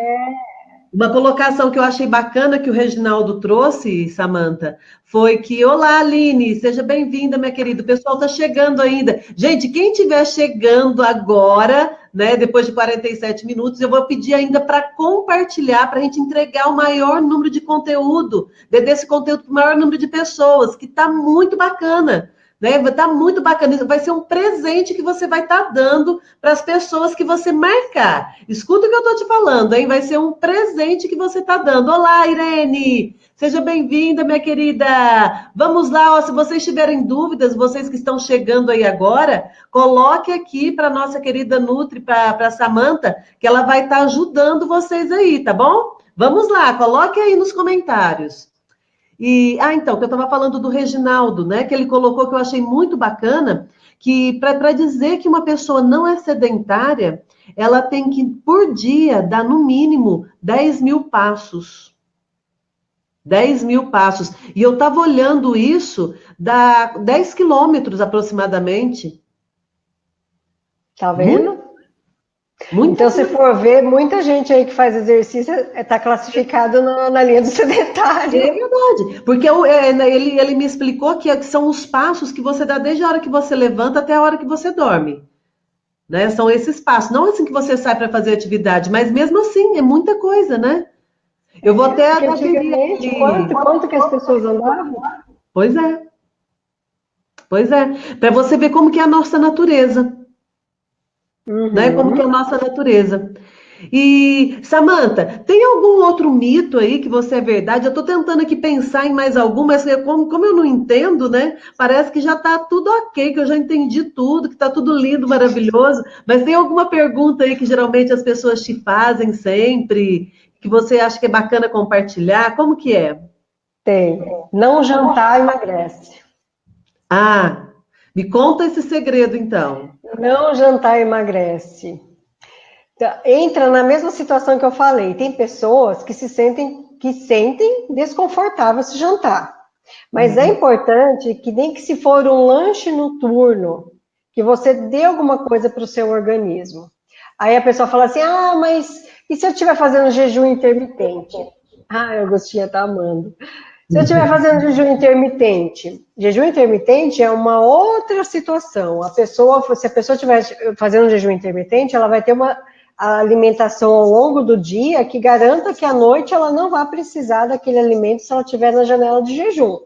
Uma colocação que eu achei bacana que o Reginaldo trouxe, Samantha, foi que, olá, Aline, seja bem-vinda, minha querida. O pessoal está chegando ainda. Gente, quem estiver chegando agora, né, depois de 47 minutos, eu vou pedir ainda para compartilhar, para a gente entregar o maior número de conteúdo, desse conteúdo para o maior número de pessoas, que está muito bacana. Né? Tá muito bacana. Vai ser um presente que você vai estar dando para as pessoas que você marcar. Escuta o que eu estou te falando, hein? Vai ser um presente que você está dando. Olá, Irene! Seja bem-vinda, minha querida. Vamos lá, ó, se vocês tiverem dúvidas, vocês que estão chegando aí agora, coloque aqui para nossa querida Nutri, para a Samanta, que ela vai estar ajudando vocês aí, tá bom? Vamos lá, coloque aí nos comentários. Então, que eu estava falando do Reginaldo, né? Que ele colocou que eu achei muito bacana, que para dizer que uma pessoa não é sedentária, ela tem que, por dia, dar no mínimo 10 mil passos. 10 mil passos. E eu estava olhando isso, dá 10 quilômetros aproximadamente. Tá Muito, vendo? muita Então, se coisa. for ver, muita gente aí que faz exercício está classificado na linha do É sedentário. verdade, porque ele me explicou que são os passos que você dá desde a hora que você levanta até a hora que você dorme. Né? São esses passos. Não assim que você sai para fazer atividade, mas mesmo assim, é muita coisa, né? Eu vou até Porque aderir antigamente, aqui. quanto que as pessoas andavam? Pois é, pois é. Para você ver como que é a nossa natureza, né? Como que é a Uhum. nossa natureza. E, Samantha, tem algum outro mito aí que você é verdade? Eu estou tentando aqui pensar em mais algum, mas como eu não entendo, né? Parece que já está tudo ok, que eu já entendi tudo, que está tudo lindo, maravilhoso. Mas tem alguma pergunta aí que geralmente as pessoas te fazem sempre, que você acha que é bacana compartilhar? Como que é? Tem. Não jantar emagrece. Ah, me conta esse segredo então. Não jantar emagrece. Entra na mesma situação que eu falei. Tem pessoas que sentem desconfortável se jantar. Mas é Uhum. importante que nem que se for um lanche noturno, que você dê alguma coisa para o seu organismo. Aí a pessoa fala assim, mas e se eu estiver fazendo jejum intermitente? A Agostinha tá amando. Se eu estiver fazendo jejum intermitente é uma outra situação. Se a pessoa estiver fazendo jejum intermitente, ela vai ter uma alimentação ao longo do dia que garanta que à noite ela não vai precisar daquele alimento se ela estiver na janela de jejum.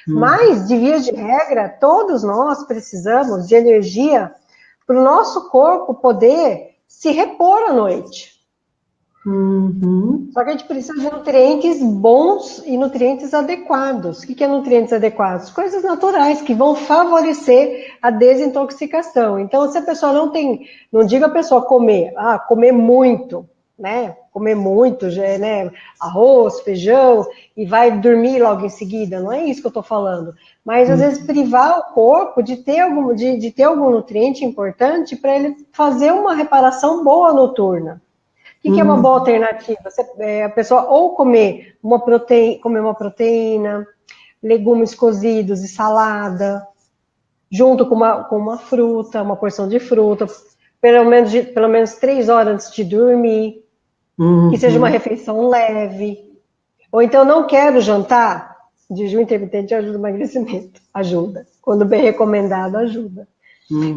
Mas, de via de regra, todos nós precisamos de energia para o nosso corpo poder se repor à noite. Só que a gente precisa de nutrientes bons e nutrientes adequados. O que é nutrientes adequados? Coisas naturais que vão favorecer a desintoxicação. Então, se a pessoa não diga a pessoa comer muito, né? Comer muito, né? Arroz, feijão, e vai dormir logo em seguida. Não é isso que eu estou falando. Mas, às vezes, privar o corpo de ter algum nutriente importante para ele fazer uma reparação boa noturna. O que é uma boa alternativa? A pessoa ou comer uma proteína, legumes cozidos e salada, junto com uma fruta, uma porção de fruta, pelo menos 3 horas antes de dormir, que seja uma refeição leve. Ou então, não quero jantar, jejum intermitente ajuda o emagrecimento, ajuda. Quando bem recomendado, ajuda.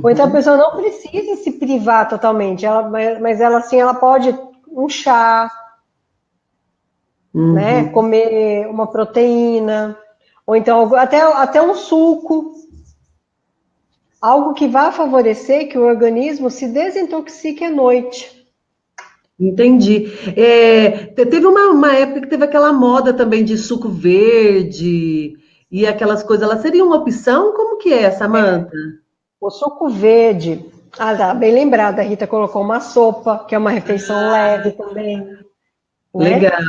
Ou então a pessoa não precisa se privar totalmente, mas ela pode um chá, né? Comer uma proteína, ou então até um suco, algo que vá favorecer que o organismo se desintoxique à noite. Entendi. Teve uma época que teve aquela moda também de suco verde e aquelas coisas. Ela seria uma opção? Como que é, Samantha? O suco verde, tá, bem lembrada, a Rita colocou uma sopa, que é uma refeição leve também, né? Legal.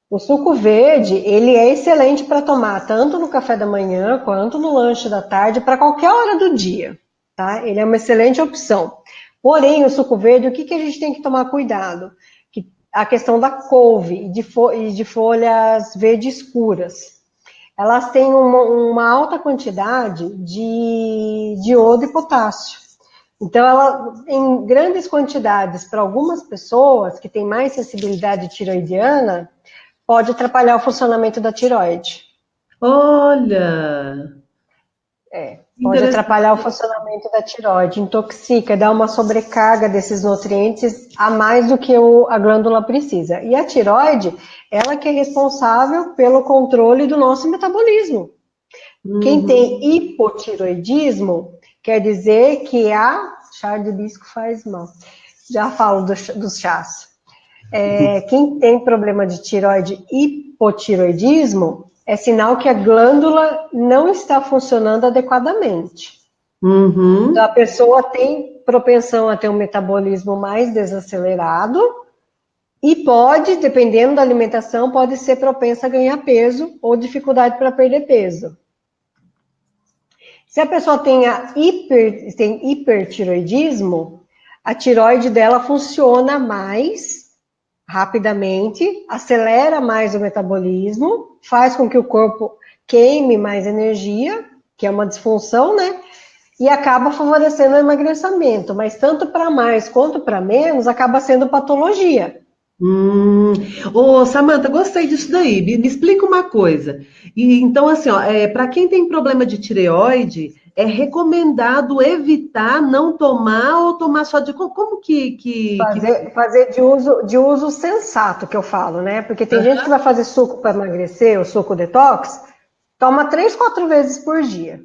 O suco verde, ele é excelente para tomar tanto no café da manhã quanto no lanche da tarde, para qualquer hora do dia, tá? Ele é uma excelente opção. Porém, o suco verde, o que a gente tem que tomar cuidado? A questão da couve e de folhas verde escuras. Elas têm uma alta quantidade de iodo e potássio. Então, em grandes quantidades, para algumas pessoas que têm mais sensibilidade tiroidiana, pode atrapalhar o funcionamento da tireoide. Olha! Pode atrapalhar o funcionamento da tireoide, intoxica, dá uma sobrecarga desses nutrientes a mais do que a glândula precisa. E a tireoide, ela que é responsável pelo controle do nosso metabolismo. Quem tem hipotiroidismo, quer dizer que chá de hibisco faz mal. Já falo dos chás. Quem tem problema de tireoide, hipotiroidismo, é sinal que a glândula não está funcionando adequadamente. Então, a pessoa tem propensão a ter um metabolismo mais desacelerado e pode, dependendo da alimentação, pode ser propensa a ganhar peso ou dificuldade para perder peso. Se a pessoa tem hipertiroidismo, a tireoide dela funciona mais rapidamente, acelera mais o metabolismo, faz com que o corpo queime mais energia, que é uma disfunção, né? E acaba favorecendo o emagrecimento, mas tanto para mais quanto para menos, acaba sendo patologia. Samantha, gostei disso daí. Me explica uma coisa. Então, assim, para quem tem problema de tireoide, é recomendado evitar não tomar ou tomar só de... Como que... Fazer de uso sensato, que eu falo, né? Porque tem gente que vai fazer suco para emagrecer, o suco detox, toma 3, 4 vezes por dia.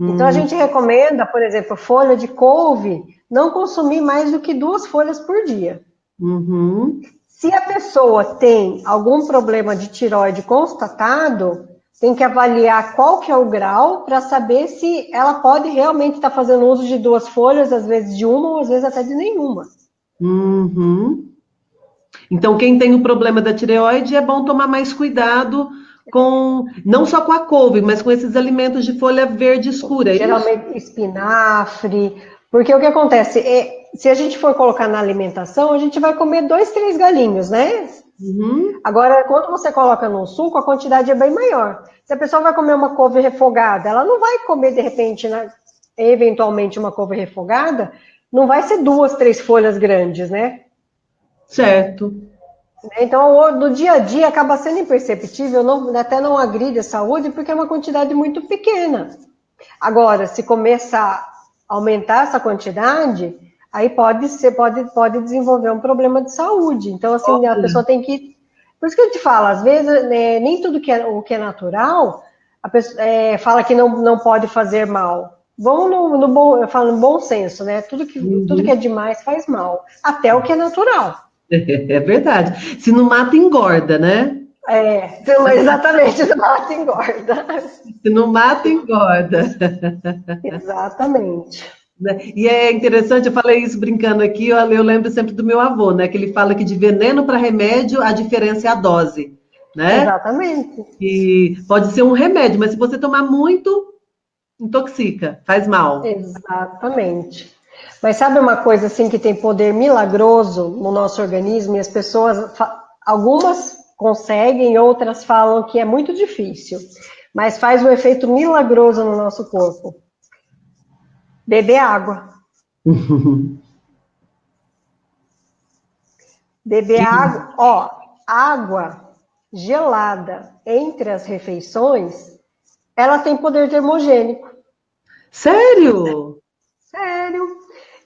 Então, a gente recomenda, por exemplo, folha de couve, não consumir mais do que 2 folhas por dia. Se a pessoa tem algum problema de tireoide constatado, tem que avaliar qual que é o grau para saber se ela pode realmente estar fazendo uso de 2 folhas, às vezes de uma ou às vezes até de nenhuma. Então, quem tem o problema da tireoide, é bom tomar mais cuidado não só com a couve, mas com esses alimentos de folha verde escura. Geralmente espinafre, porque o que acontece se a gente for colocar na alimentação, a gente vai comer 2, 3 galinhos, né? Agora, quando você coloca no suco, a quantidade é bem maior. Se a pessoa vai comer uma couve refogada, ela não vai comer, de repente, eventualmente, uma couve refogada não vai ser 2, 3 folhas grandes, né? Certo. Então, no dia a dia acaba sendo imperceptível, até não agride a saúde, porque é uma quantidade muito pequena. Agora, se começar a aumentar essa quantidade, aí pode desenvolver um problema de saúde. Então, assim, a pessoa tem que... Por isso que eu te falo, às vezes, né, nem tudo o que é natural, a pessoa, fala que não pode fazer mal. Vamos eu falo no bom senso, né? Tudo que é demais faz mal, até o que é natural. É verdade. Se não mata, engorda, né? Exatamente, não mata e engorda. Se não mata, engorda. Exatamente. Né? E é interessante, eu falei isso brincando aqui, eu lembro sempre do meu avô, né? Que ele fala que de veneno para remédio, a diferença é a dose, né? Exatamente. E pode ser um remédio, mas se você tomar muito, intoxica, faz mal. Exatamente. Mas sabe uma coisa assim que tem poder milagroso no nosso organismo e as pessoas, algumas conseguem, outras falam que é muito difícil, mas faz um efeito milagroso no nosso corpo. Beber água. Beber água, ó, água gelada entre as refeições, ela tem poder termogênico. Sério? Sério.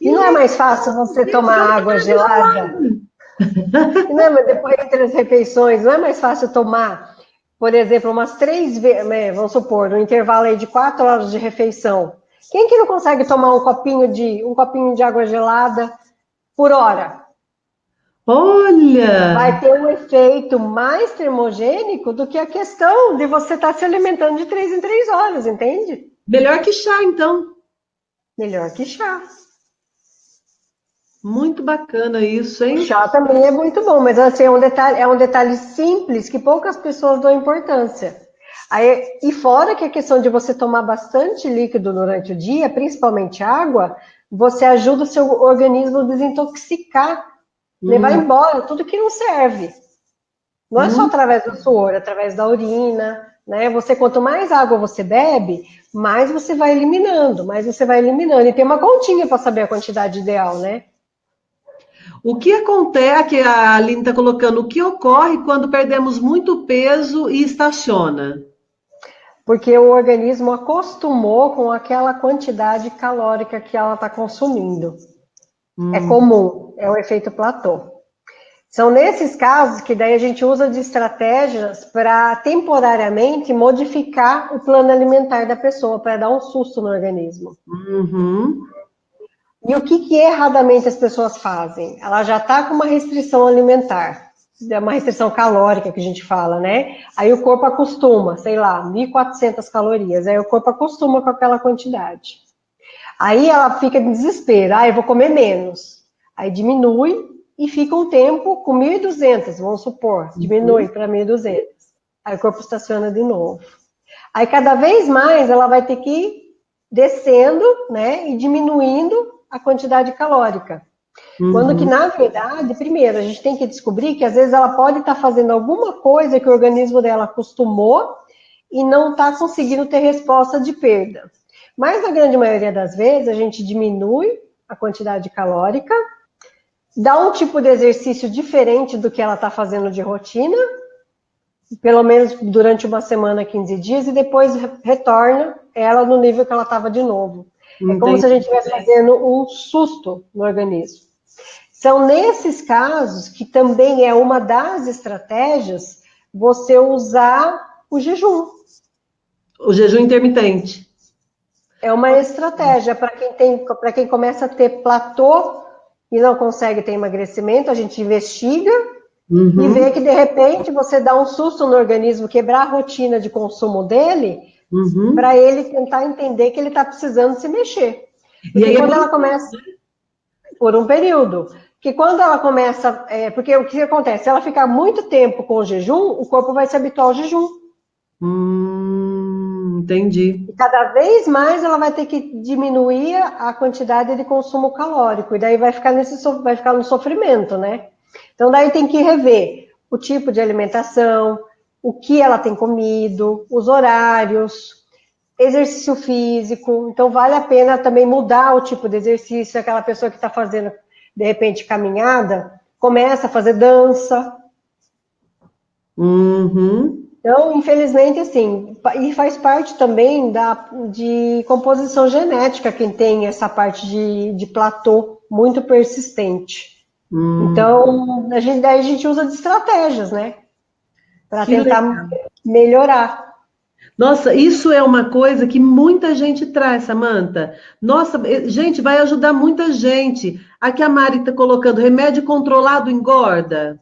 E não é E mais fácil você tomar água gelada? E não é, mas depois entre as refeições, não é mais fácil tomar, por exemplo, umas 3 vezes, vamos supor, no intervalo aí de 4 horas de refeição. Quem que não consegue tomar um copinho de água gelada por hora? olha, Vai ter um efeito mais termogênico do que a questão de você estar se alimentando de 3 em 3 horas, entende? melhor que chá, então. Melhor que chá. Muito bacana isso, O hein? chá também é muito bom, mas assim, é um detalhe simples que poucas pessoas dão importância. Aí, e fora que a questão de você tomar bastante líquido durante o dia, principalmente água, você ajuda o seu organismo a desintoxicar, levar Hum, embora tudo que não serve. Não é só muito. através do suor, é através da urina, né? Você, quanto mais água você bebe, mais você vai eliminando, mais você vai eliminando. E tem uma continha para saber a quantidade ideal, né? O que acontece, que a Aline está colocando, o que ocorre quando perdemos muito peso e estaciona? Porque o organismo acostumou com aquela quantidade calórica que ela está consumindo. É Hum, comum, é o efeito platô. São nesses casos que daí a gente usa de estratégias para temporariamente modificar o plano alimentar da pessoa, para dar um susto no organismo. uhum, E o que erradamente as pessoas fazem? Ela já está com uma restrição alimentar, uma restrição calórica que a gente fala, né? Aí o corpo acostuma, sei lá, 1.400 calorias, aí o corpo acostuma com aquela quantidade. Aí ela fica em desespero, eu vou comer menos. Aí diminui e fica um tempo com 1.200, vamos supor, diminui uhum. para 1.200. Aí o corpo estaciona de novo. Aí cada vez mais ela vai ter que ir descendo, né, e diminuindo a quantidade calórica. Quando que, Uhum. na verdade, primeiro, a gente tem que descobrir que às vezes ela pode estar fazendo alguma coisa que o organismo dela acostumou e não está conseguindo ter resposta de perda. Mas, na grande maioria das vezes, a gente diminui a quantidade calórica, dá um tipo de exercício diferente do que ela está fazendo de rotina, pelo menos durante uma semana, 15 dias, e depois retorna ela no nível que ela estava de novo. É como se a gente Entendi. estivesse fazendo um susto no organismo. São nesses casos que também é uma das estratégias você usar o jejum. O jejum intermitente. É uma estratégia para quem começa a ter platô e não consegue ter emagrecimento, a gente investiga e vê Uhum, que de repente você dá um susto no organismo, quebrar a rotina de consumo dele, uhum. para ele tentar entender que ele está precisando se mexer. E Porque aí é quando por ela começa, por um período, que quando ela começa, porque o que acontece? Se ela ficar muito tempo com o jejum, o corpo vai se habituar ao jejum. entendi. E cada vez mais ela vai ter que diminuir a quantidade de consumo calórico, e daí vai ficar no sofrimento, né? Então daí tem que rever o tipo de alimentação, o que ela tem comido, os horários, exercício físico. Então, vale a pena também mudar o tipo de exercício. Aquela pessoa que está fazendo, de repente, caminhada, começa a fazer dança. Uhum. Então, infelizmente, assim, e faz parte também de composição genética quem tem essa parte de platô muito persistente. Hum. Então, daí a gente usa de estratégias, né? Para Que tentar legal. melhorar. Nossa, isso é uma coisa que muita gente traz, Samantha. Nossa, gente, vai ajudar muita gente. Aqui a Mari está colocando remédio controlado engorda.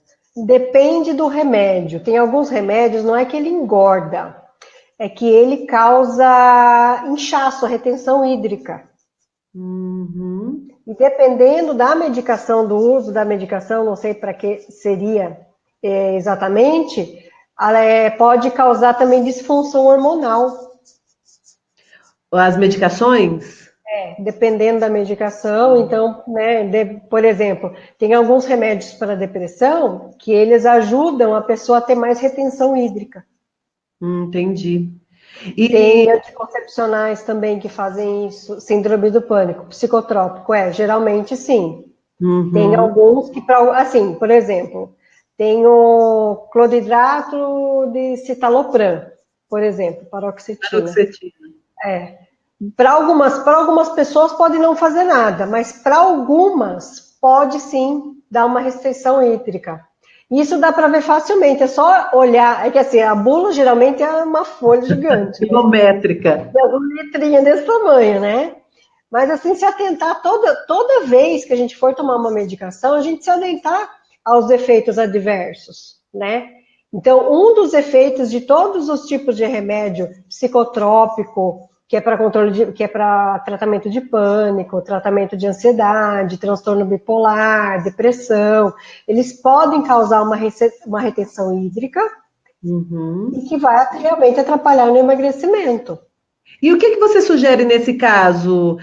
Depende do remédio. Tem alguns remédios, não é que ele engorda, é que ele causa inchaço, retenção hídrica. Uhum. E dependendo da medicação, do uso da medicação, não sei para que seria exatamente, ela pode causar também disfunção hormonal. As medicações? Dependendo da medicação, então, né, por exemplo, tem alguns remédios para depressão que eles ajudam a pessoa a ter mais retenção hídrica. Entendi. E, Tem anticoncepcionais também que fazem isso, síndrome do pânico, psicotrópico, geralmente sim. Tem uhum. alguns que, assim, por exemplo, tem o cloridrato de citalopram, por exemplo, paroxetina. Paroxetina. Para algumas pessoas pode não fazer nada, mas para algumas pode sim dar uma restrição hídrica. Isso dá para ver facilmente, é só olhar. É que assim, a bula geralmente é uma folha gigante, né? Quilométrica. É uma letrinha desse tamanho, né? Mas assim, se atentar toda vez que a gente for tomar uma medicação, a gente se atentar aos efeitos adversos, né? Então, um dos efeitos de todos os tipos de remédio psicotrópico, que é para que é para tratamento de pânico, tratamento de ansiedade, transtorno bipolar, depressão, eles podem causar uma retenção hídrica e Uhum. que vai realmente atrapalhar no emagrecimento. E o que que você sugere nesse caso?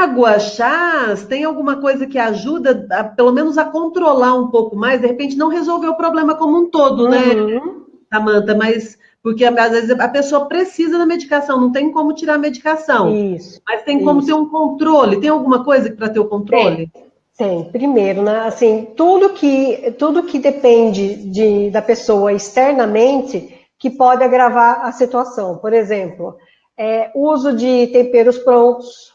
Água, chás? Tem alguma coisa que ajuda, pelo menos, a controlar um pouco mais? De repente, não resolver o problema como um todo, né, Uhum, Samantha? Mas porque às vezes a pessoa precisa da medicação, não tem como tirar a medicação, isso, mas tem como ter isso. um controle. Tem alguma coisa para ter o Tem, controle? tem. Primeiro, né, assim, tudo que depende da pessoa externamente que pode agravar a situação. Por exemplo, uso de temperos prontos,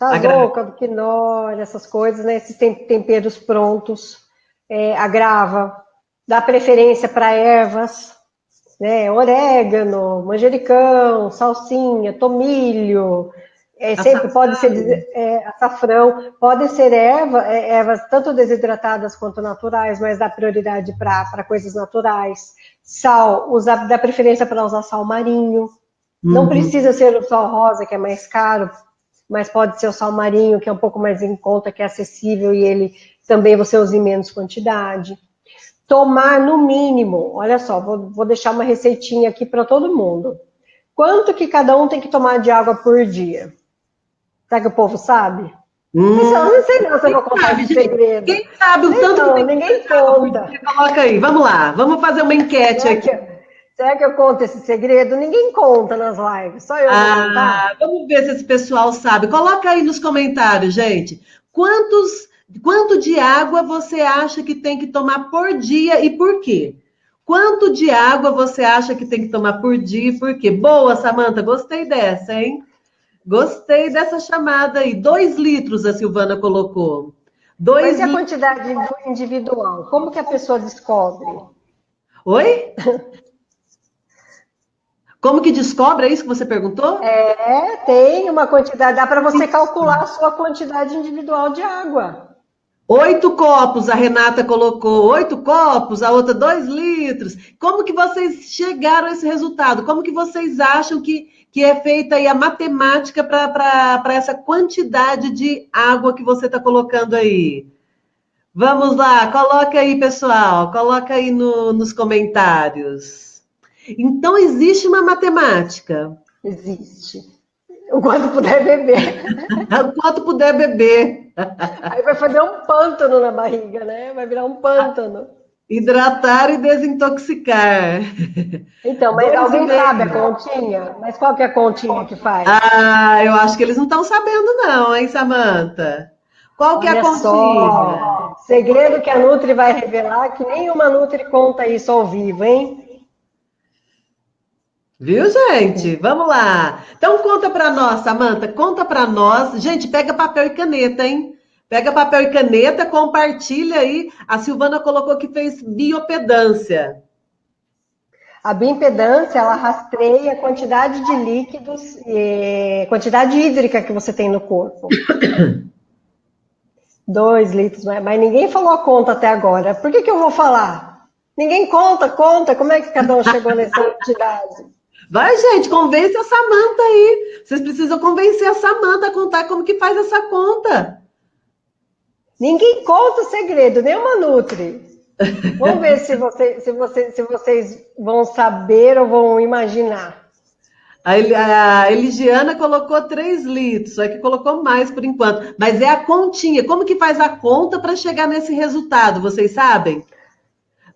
Agrava. sazon, quinol, essas coisas, né? Esses temperos prontos agrava. Dá preferência para ervas, né? Orégano, manjericão, salsinha, tomilho, sempre pode Açafrão. ser açafrão, podem ser ervas tanto desidratadas quanto naturais, mas dá prioridade para coisas naturais. Sal, dá preferência para usar sal marinho. Não Uhum. precisa ser o sal rosa, que é mais caro, mas pode ser o sal marinho, que é um pouco mais em conta, que é acessível e ele também você usa em menos quantidade. Tomar no mínimo, olha só, vou deixar uma receitinha aqui para todo mundo. Quanto que cada um tem que tomar de água por dia? Será que o povo sabe? Hum, Não sei não se eu vou contar sabe, esse gente? segredo. Quem sabe o Sei tanto que não, tem que tomar ninguém de água por conta. dia? Coloca aí, vamos lá, vamos fazer uma enquete Será aqui. que, será que eu conto esse segredo? Ninguém conta nas lives, só eu vou contar? Vamos ver se esse pessoal sabe. Coloca aí nos comentários, gente. Quanto de água você acha que tem que tomar por dia e por quê? Quanto de água você acha que tem que tomar por dia e por quê? Boa, Samanta, gostei dessa, hein? Gostei dessa chamada aí. 2 litros, a Silvana colocou. Mas Dois e a litros. quantidade individual? Como que a pessoa descobre? Oi? Como que descobre? É isso que você perguntou? Tem uma quantidade, dá para você calcular a sua quantidade individual de água. 8 copos, a Renata colocou 8 copos, a outra 2 litros. Como que vocês chegaram a esse resultado? Como que vocês acham que é feita aí a matemática para essa quantidade de água que você está colocando aí? Vamos lá, coloca aí, pessoal, coloca aí nos comentários. Então, existe uma matemática. Existe. O quanto puder beber. Quanto puder beber. Aí vai fazer um pântano na barriga, né? Vai virar um pântano. Hidratar e desintoxicar. Então, mas Dois e alguém sabe a meio. continha? Mas qual que é a continha que faz? Ah, eu acho que eles não estão sabendo não, hein, Samanta? Qual que é a Olha continha? só, segredo que a Nutri vai revelar, que nenhuma Nutri conta isso ao vivo, hein? Viu, gente? Vamos lá. Então conta para nós, Samanta, conta para nós. Gente, pega papel e caneta, hein? Pega papel e caneta, compartilha aí. A Silvana colocou que fez biopedância. A bioimpedância, ela rastreia a quantidade de líquidos, quantidade hídrica que você tem no corpo. 2 litros, mas ninguém falou a conta até agora. Por que eu vou falar? Ninguém conta. Como é que cada um chegou nessa quantidade? Vai, gente, convence a Samanta aí. Vocês precisam convencer a Samanta a contar como que faz essa conta. Ninguém conta o segredo, nem uma Nutri. Vamos ver se vocês vão saber ou vão imaginar. A Eligiana colocou 3 litros, só que colocou mais por enquanto. Mas é a continha. Como que faz a conta para chegar nesse resultado? Vocês sabem?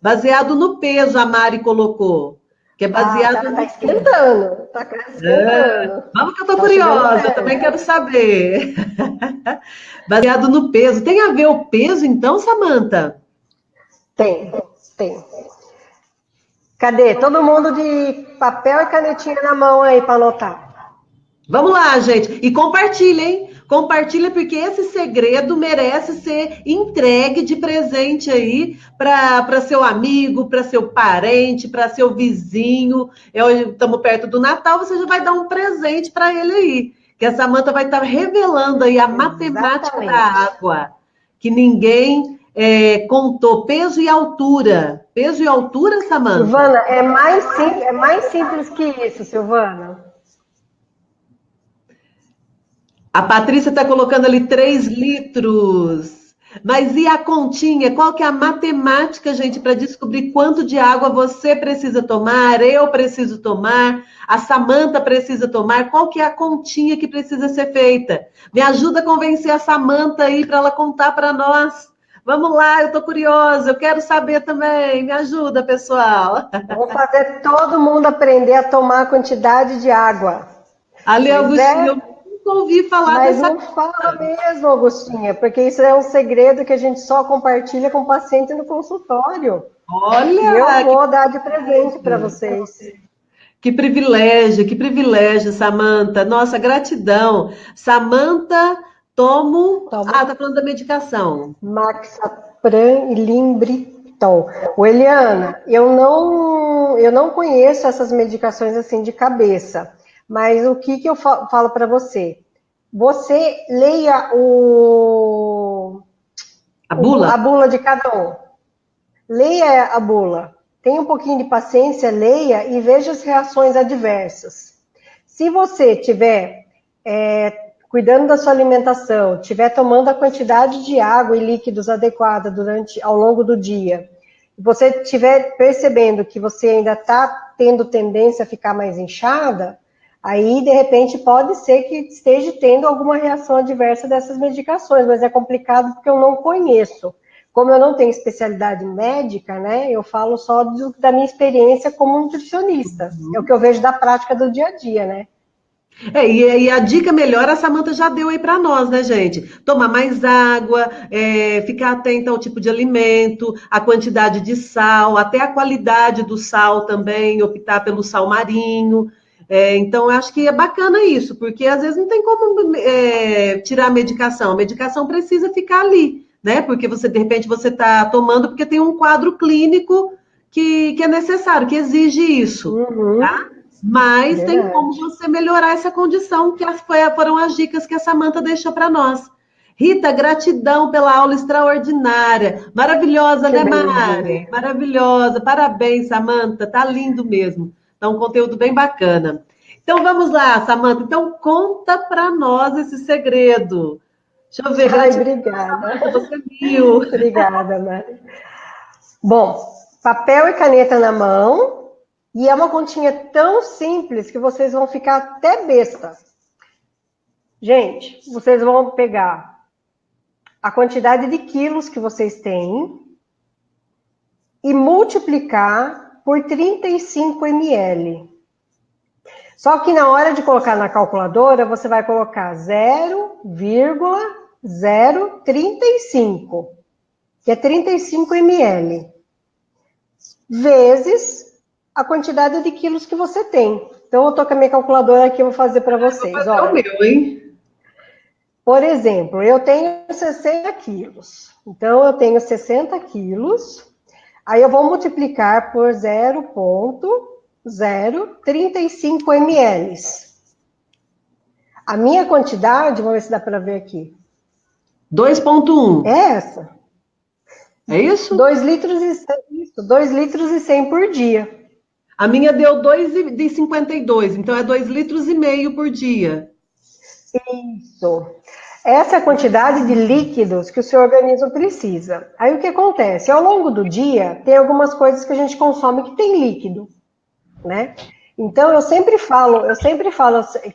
Baseado no peso, a Mari colocou. Que é Ah, baseado tá no peso. esquentando, tá esquentando. Vamos que eu tô Tá chegando curiosa, eu também perto. quero saber. Baseado no peso. Tem a ver o peso, então, Samanta? Tem. Cadê? Todo mundo de papel e canetinha na mão aí para anotar. Vamos lá, gente. E compartilha, hein? Compartilha, porque esse segredo merece ser entregue de presente aí para seu amigo, para seu parente, para seu vizinho. Estamos perto do Natal, você já vai dar um presente para ele aí. Que a Samanta vai estar revelando aí a matemática da Exatamente. água, que ninguém contou. Peso e altura. Peso e altura, Samanta? Silvana, é mais simples que isso, Silvana. A Patrícia está colocando ali 3 litros. Mas e a continha? Qual que é a matemática, gente, para descobrir quanto de água você precisa tomar, eu preciso tomar, a Samanta precisa tomar? Qual que é a continha que precisa ser feita? Me ajuda a convencer a Samanta aí para ela contar para nós. Vamos lá, eu estou curiosa, eu quero saber também. Me ajuda, pessoal. Vamos fazer todo mundo aprender a tomar a quantidade de água. Ali, Pois Augustinho, eu é, nunca ouvi falar mas dessa não fala mesmo, Augustinha, porque isso é um segredo que a gente só compartilha com o paciente no consultório. E eu Olha, que vou dar de presente para vocês. Que privilégio, Samanta. Nossa, gratidão. Samanta, tomo. Toma Ah, tá falando da medicação. Maxapran e Limbriton. O Eliana, eu não conheço essas medicações assim de cabeça, mas o que eu falo para você? Você leia A bula? a bula de cada um. Leia a bula. Tenha um pouquinho de paciência, leia e veja as reações adversas. Se você tiver cuidando da sua alimentação, estiver tomando a quantidade de água e líquidos adequada ao longo do dia, você estiver percebendo que você ainda está tendo tendência a ficar mais inchada, aí de repente pode ser que esteja tendo alguma reação adversa dessas medicações, mas é complicado porque eu não conheço. Como eu não tenho especialidade médica, né, eu falo só da minha experiência como nutricionista. É o que eu vejo da prática do dia a dia, né? E a dica melhor a Samanta já deu aí para nós, né, gente? Tomar mais água, ficar atenta ao tipo de alimento, a quantidade de sal, até a qualidade do sal também, optar pelo sal marinho. Então, eu acho que é bacana isso, porque às vezes não tem como tirar a medicação precisa ficar ali, né? Porque você, de repente, você está tomando porque tem um quadro clínico que é necessário, que exige isso. Uhum, Mas tem como verdade. você melhorar essa condição, que foram as dicas que a Samanta deixou para nós. Rita, gratidão pela aula extraordinária. Maravilhosa, Que né, belezinha. Mari? Maravilhosa. Parabéns, Samanta. Tá lindo mesmo. Tá um conteúdo bem bacana. Então vamos lá, Samanta. Então conta para nós esse segredo. Deixa eu ver, Ai, gratidão, Samanta, obrigada. você viu. Obrigada, Mari. Bom, papel e caneta na mão, e é uma continha tão simples que vocês vão ficar até besta. Gente, vocês vão pegar a quantidade de quilos que vocês têm e multiplicar por 35 ml. Só que na hora de colocar na calculadora, você vai colocar 0,035, que é 35 ml, vezes a quantidade de quilos que você tem. Então, eu tô com a minha calculadora aqui, eu vou fazer para vocês. É o meu, hein? Por exemplo, eu tenho 60 quilos. Então, eu tenho 60 quilos. Aí, eu vou multiplicar por 0,035 ml. A minha quantidade, vamos ver se dá para ver aqui. 2,1. É essa. É isso? 2 litros e 100 por dia. A minha deu 2,52, então é 2,5 litros por dia. Isso. Essa é a quantidade de líquidos que o seu organismo precisa. Aí o que acontece? Ao longo do dia, tem algumas coisas que a gente consome que tem líquido, né? Então eu sempre falo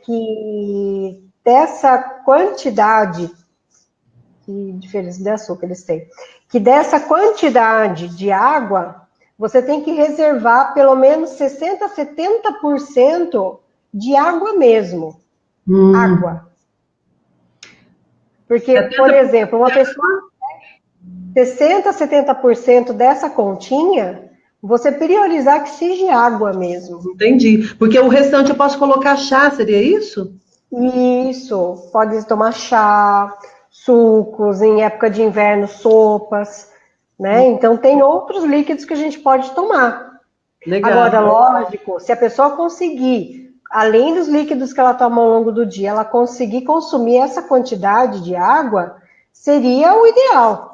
que dessa quantidade, que diferença de açúcar eles têm, que dessa quantidade de água, você tem que reservar pelo menos 60% a 70% de água mesmo. Água. Porque, por exemplo, uma pessoa 60% a 70% dessa continha, você priorizar que seja água mesmo. Entendi. Porque o restante eu posso colocar chá, seria isso? Isso. Pode tomar chá, sucos, em época de inverno, sopas, né? Então, tem outros líquidos que a gente pode tomar. Legal. Agora, lógico, se a pessoa conseguir, além dos líquidos que ela toma ao longo do dia, ela conseguir consumir essa quantidade de água, seria o ideal.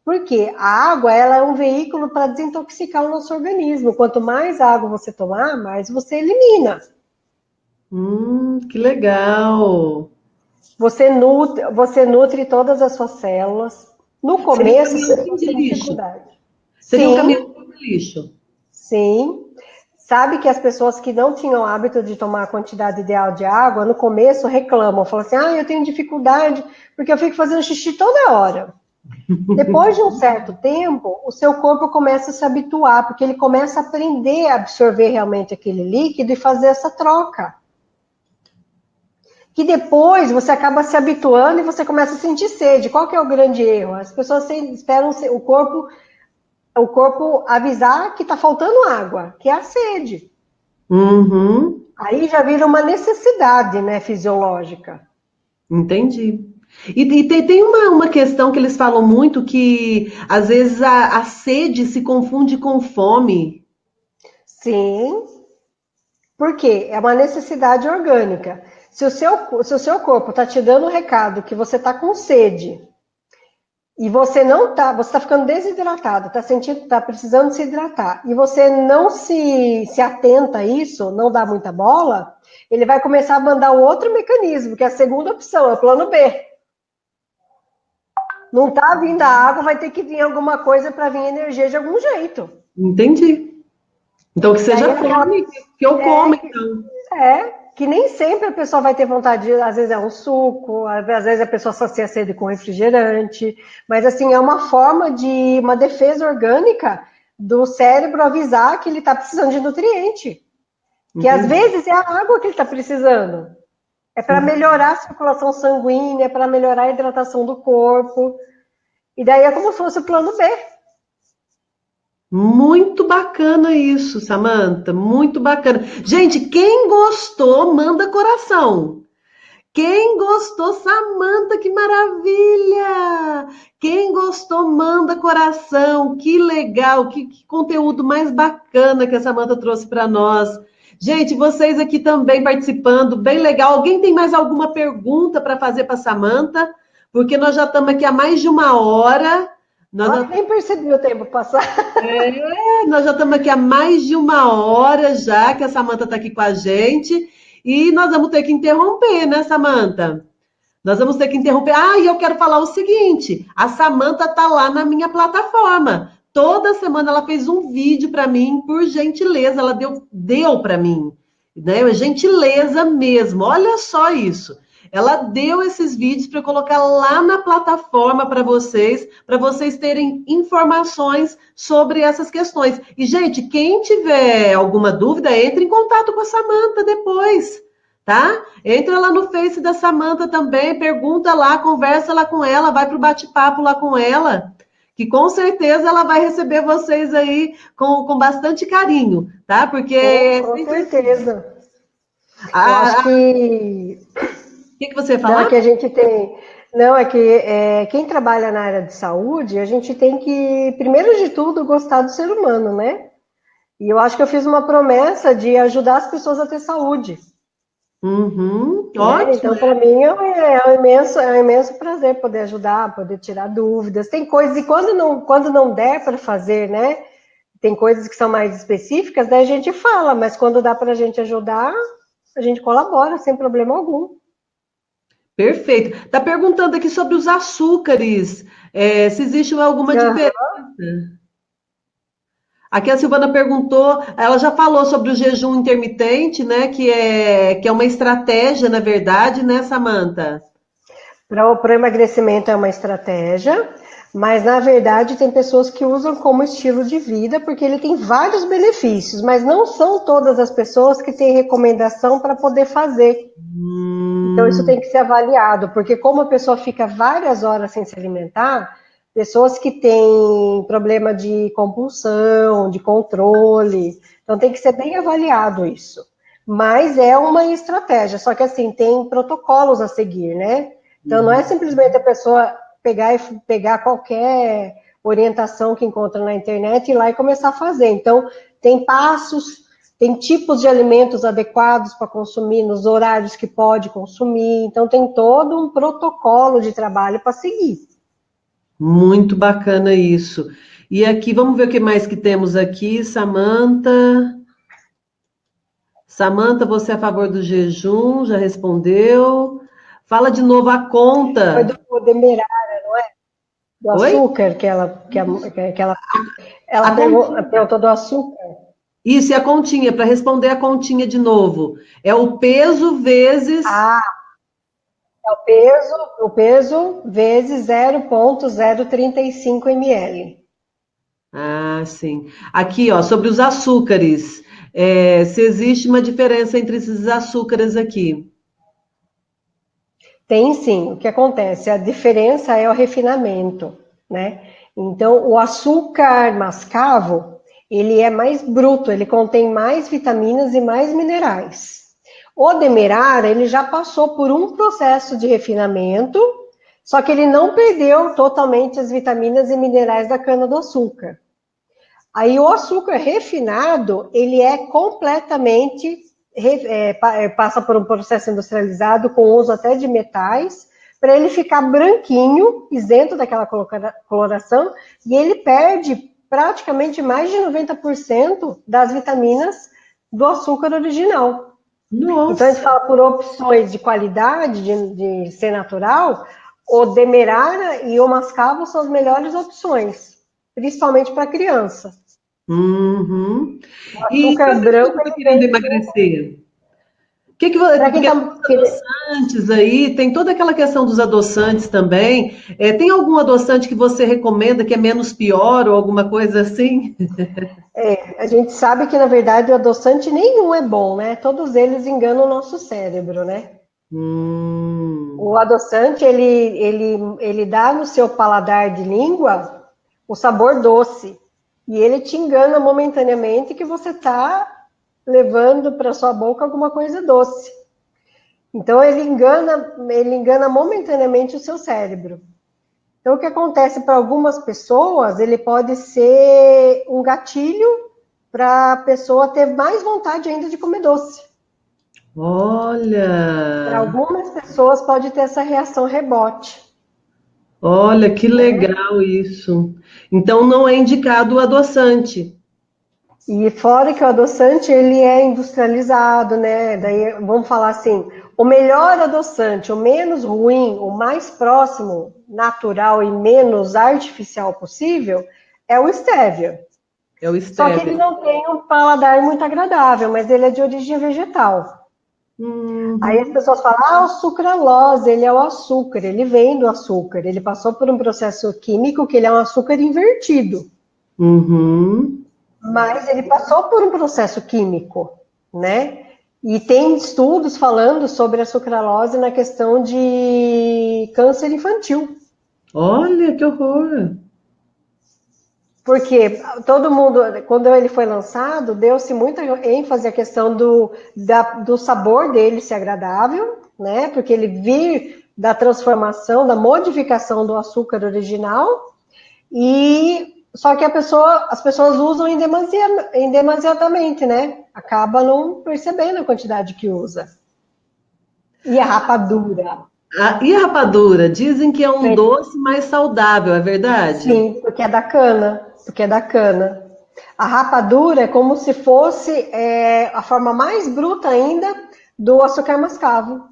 Porque a água, ela é um veículo para desintoxicar o nosso organismo. Quanto mais água você tomar, mais você elimina. Que legal. Você nutre todas as suas células. No Seria um começo, você caminhãozinho vai de ter lixo. dificuldade. Seria um Sim, caminhãozinho de lixo. sim. Sabe que as pessoas que não tinham hábito de tomar a quantidade ideal de água, no começo reclamam, falam assim, eu tenho dificuldade, porque eu fico fazendo xixi toda hora. Depois de um certo tempo, o seu corpo começa a se habituar, porque ele começa a aprender a absorver realmente aquele líquido e fazer essa troca. Que depois você acaba se habituando e você começa a sentir sede. Qual que é o grande erro? As pessoas esperam o corpo avisar que está faltando água, que é a sede. Uhum. Aí já vira uma necessidade, né, fisiológica. Entendi. E tem uma questão que eles falam muito que às vezes a sede se confunde com fome. Sim, porque é uma necessidade orgânica. Se o seu corpo está te dando um recado que você está com sede e você não tá, você está ficando desidratado, está precisando se hidratar, e você não se atenta a isso, não dá muita bola, ele vai começar a mandar um outro mecanismo, que é a segunda opção, é o plano B. Não está vindo a água, vai ter que vir alguma coisa para vir energia de algum jeito. Entendi. Então que seja fome, que eu como, então. Que nem sempre a pessoa vai ter vontade de, às vezes é um suco, às vezes a pessoa sacia a sede com refrigerante, mas assim, é uma forma de uma defesa orgânica do cérebro avisar que ele está precisando de nutriente. Que às vezes é a água que ele está precisando. É para melhorar a circulação sanguínea, é para melhorar a hidratação do corpo. E daí é como se fosse o plano B. Muito bacana isso, Samantha, muito bacana. Gente, quem gostou, manda coração. Quem gostou, Samantha, que maravilha! Quem gostou, manda coração. Que legal, que conteúdo mais bacana que a Samantha trouxe para nós. Gente, vocês aqui também participando, bem legal. Alguém tem mais alguma pergunta para fazer para a Samantha? Porque nós já estamos aqui há mais de uma hora. Nem percebi o tempo passar. Nós já estamos aqui há mais de uma hora já que a Samantha está aqui com a gente. E nós vamos ter que interromper, né, Samantha? Nós vamos ter que interromper. E eu quero falar o seguinte: a Samantha tá lá na minha plataforma. Toda semana ela fez um vídeo para mim, por gentileza, ela deu para mim, né? Gentileza mesmo. Olha só isso. ela deu esses vídeos para colocar lá na plataforma para vocês terem informações sobre essas questões. E, gente, quem tiver alguma dúvida, entre em contato com a Samanta depois, tá? Entra lá no Face da Samanta também, pergunta lá, conversa lá com ela, vai para o bate-papo lá com ela, que com certeza ela vai receber vocês aí com bastante carinho, tá? Porque é Com sempre assim. certeza. Eu acho O que que você ia não é falar? que a gente tem. Não, é que quem trabalha na área de saúde, a gente tem que, primeiro de tudo, gostar do ser humano, né? E eu acho que eu fiz uma promessa de ajudar as pessoas a ter saúde. Uhum, Né? ótimo. Então, para mim, é um imenso prazer poder ajudar, poder tirar dúvidas. Tem coisas, e quando não der para fazer, né? Tem coisas que são mais específicas, daí a gente fala, mas quando dá para a gente ajudar, a gente colabora, sem problema algum. Perfeito. Tá perguntando aqui sobre os açúcares, se existe alguma diferença. Aqui a Silvana perguntou, ela já falou sobre o jejum intermitente, né? Que é uma estratégia, na verdade, né, Samanta? Para o emagrecimento é uma estratégia, mas na verdade tem pessoas que usam como estilo de vida, porque ele tem vários benefícios, mas não são todas as pessoas que têm recomendação para poder fazer. Então isso tem que ser avaliado, porque como a pessoa fica várias horas sem se alimentar, pessoas que têm problema de compulsão, de controle, então tem que ser bem avaliado isso. Mas é uma estratégia, só que assim, tem protocolos a seguir, né? Então não é simplesmente a pessoa pegar qualquer orientação que encontra na internet e ir lá e começar a fazer. Então, tem passos, tem tipos de alimentos adequados para consumir nos horários que pode consumir. Então, tem todo um protocolo de trabalho para seguir. Muito bacana isso. E aqui, vamos ver o que mais que temos aqui, Samanta. Samanta, você é a favor do jejum? Já respondeu. Fala de novo a Foi do conta. Demerara, do Oi? açúcar, ela A continha. perguntou do açúcar. Isso, e a continha, para responder a continha de novo. É o peso vezes. Ah, é o peso vezes 0,035 ml. Ah, sim. Aqui, ó, sobre os açúcares. Se existe uma diferença entre esses açúcares aqui. Tem sim, o que acontece? A diferença é o refinamento, né? Então, o açúcar mascavo, ele é mais bruto, ele contém mais vitaminas e mais minerais. O demerara, ele já passou por um processo de refinamento, só que ele não perdeu totalmente as vitaminas e minerais da cana-do-açúcar. Aí o açúcar refinado, ele é completamente, passa por um processo industrializado com uso até de metais, para ele ficar branquinho, isento daquela coloração, e ele perde praticamente mais de 90% das vitaminas do açúcar original. Então a gente Nossa! fala por opções de qualidade, de ser natural, o demerara e o mascavo são as melhores opções, principalmente para criança. Uhum. O E para açúcar a pessoa que branco, está ele querendo vem. emagrecer? Para quem Porque está. tem os adoçantes aí, tem toda aquela questão dos adoçantes também. Tem algum adoçante que você recomenda que é menos pior ou alguma coisa assim? A gente sabe que, na verdade, o adoçante nenhum é bom, né? Todos eles enganam o nosso cérebro, né? O Hum. adoçante, ele dá no seu paladar de língua o sabor doce. E ele te engana momentaneamente que você está levando para sua boca alguma coisa doce. Então, ele engana momentaneamente o seu cérebro. Então, o que acontece para algumas pessoas, ele pode ser um gatilho para a pessoa ter mais vontade ainda de comer doce. Para Olha, algumas pessoas pode ter essa reação rebote. olha que legal isso. Então não é indicado o adoçante. E fora que o adoçante, ele é industrializado, né? Daí, vamos falar assim, o melhor adoçante, o menos ruim, o mais próximo, natural e menos artificial possível, é o stevia. É o Só que ele stevia. não tem um paladar muito agradável, mas ele é de origem vegetal. Aí as pessoas falam, o sucralose, ele é o açúcar, ele vem do açúcar, ele passou por um processo químico que ele é um açúcar invertido, Uhum. mas ele passou por um processo químico, né? E tem estudos falando sobre a sucralose na questão de câncer infantil. Olha, que horror. Porque todo mundo, quando ele foi lançado, deu-se muita ênfase à questão do sabor dele ser agradável, né? Porque ele vir da transformação, da modificação do açúcar original, e só que as pessoas usam demasiadamente, né? Acaba não percebendo a quantidade que usa. E a rapadura. E a rapadura? Dizem que é um doce mais saudável, é verdade? Sim, porque é da cana, porque é da cana. A rapadura é como se fosse a forma mais bruta ainda do açúcar mascavo.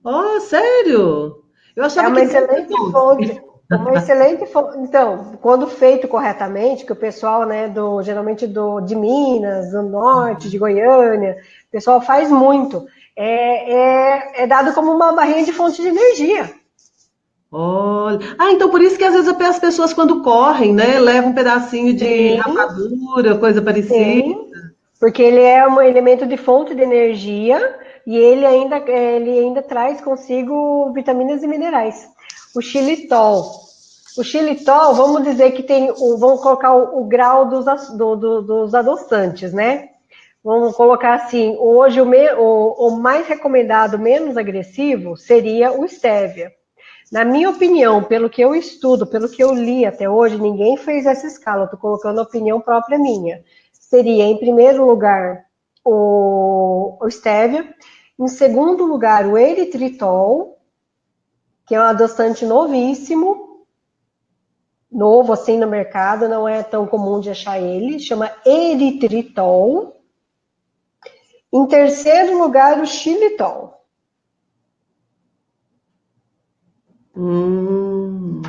Oh, sério? Eu É achava uma que tudo é excelente fonte, doce. uma excelente fonte. Então, quando feito corretamente, que o pessoal, né, geralmente de Minas, do Norte, de Goiânia, o pessoal faz muito. É dado como uma barrinha de fonte de energia. Olha. Então por isso que às vezes as pessoas quando correm, né, levam um pedacinho de Sim, rapadura, coisa parecida. sim, porque ele é um elemento de fonte de energia e ele ainda traz consigo vitaminas e minerais. O xilitol. O xilitol, vamos dizer que vamos colocar o grau dos adoçantes, né? Vamos colocar assim, hoje o mais recomendado, menos agressivo, seria o stevia. Na minha opinião, pelo que eu estudo, pelo que eu li até hoje, ninguém fez essa escala, estou colocando a opinião própria minha. Seria, em primeiro lugar, o stevia, em segundo lugar, o eritritol, que é um adoçante novíssimo, novo assim no mercado, não é tão comum de achar ele, chama eritritol. Em terceiro lugar, o xilitol. Hum,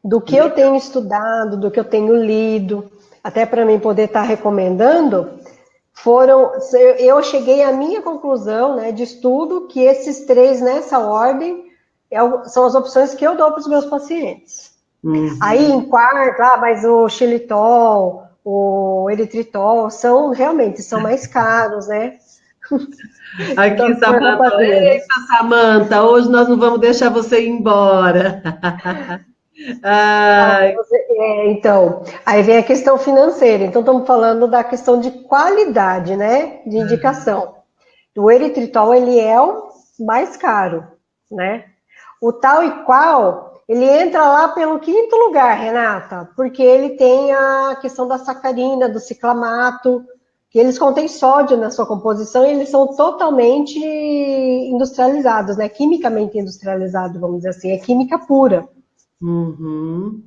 Do que eu tenho estudado, do que eu tenho lido, até para mim poder estar recomendando, eu cheguei à minha conclusão, né, de estudo, que esses três nessa ordem são as opções que eu dou para os meus pacientes. Aí uhum. em quarto, mas o xilitol, o eritritol realmente são mais caros, né? Aqui, Então, por Samanta, conta deles. eita, Samanta, hoje nós não vamos deixar você ir embora. Ai, Então, aí vem a questão financeira. Então, estamos falando da questão de qualidade, né? De indicação. O eritritol, ele é o mais caro, né? O tal e qual, ele entra lá pelo quinto lugar, Renata, porque ele tem a questão da sacarina, do ciclamato, que eles contêm sódio na sua composição e eles são totalmente industrializados, né? Quimicamente industrializados, vamos dizer assim, é química pura. uhum.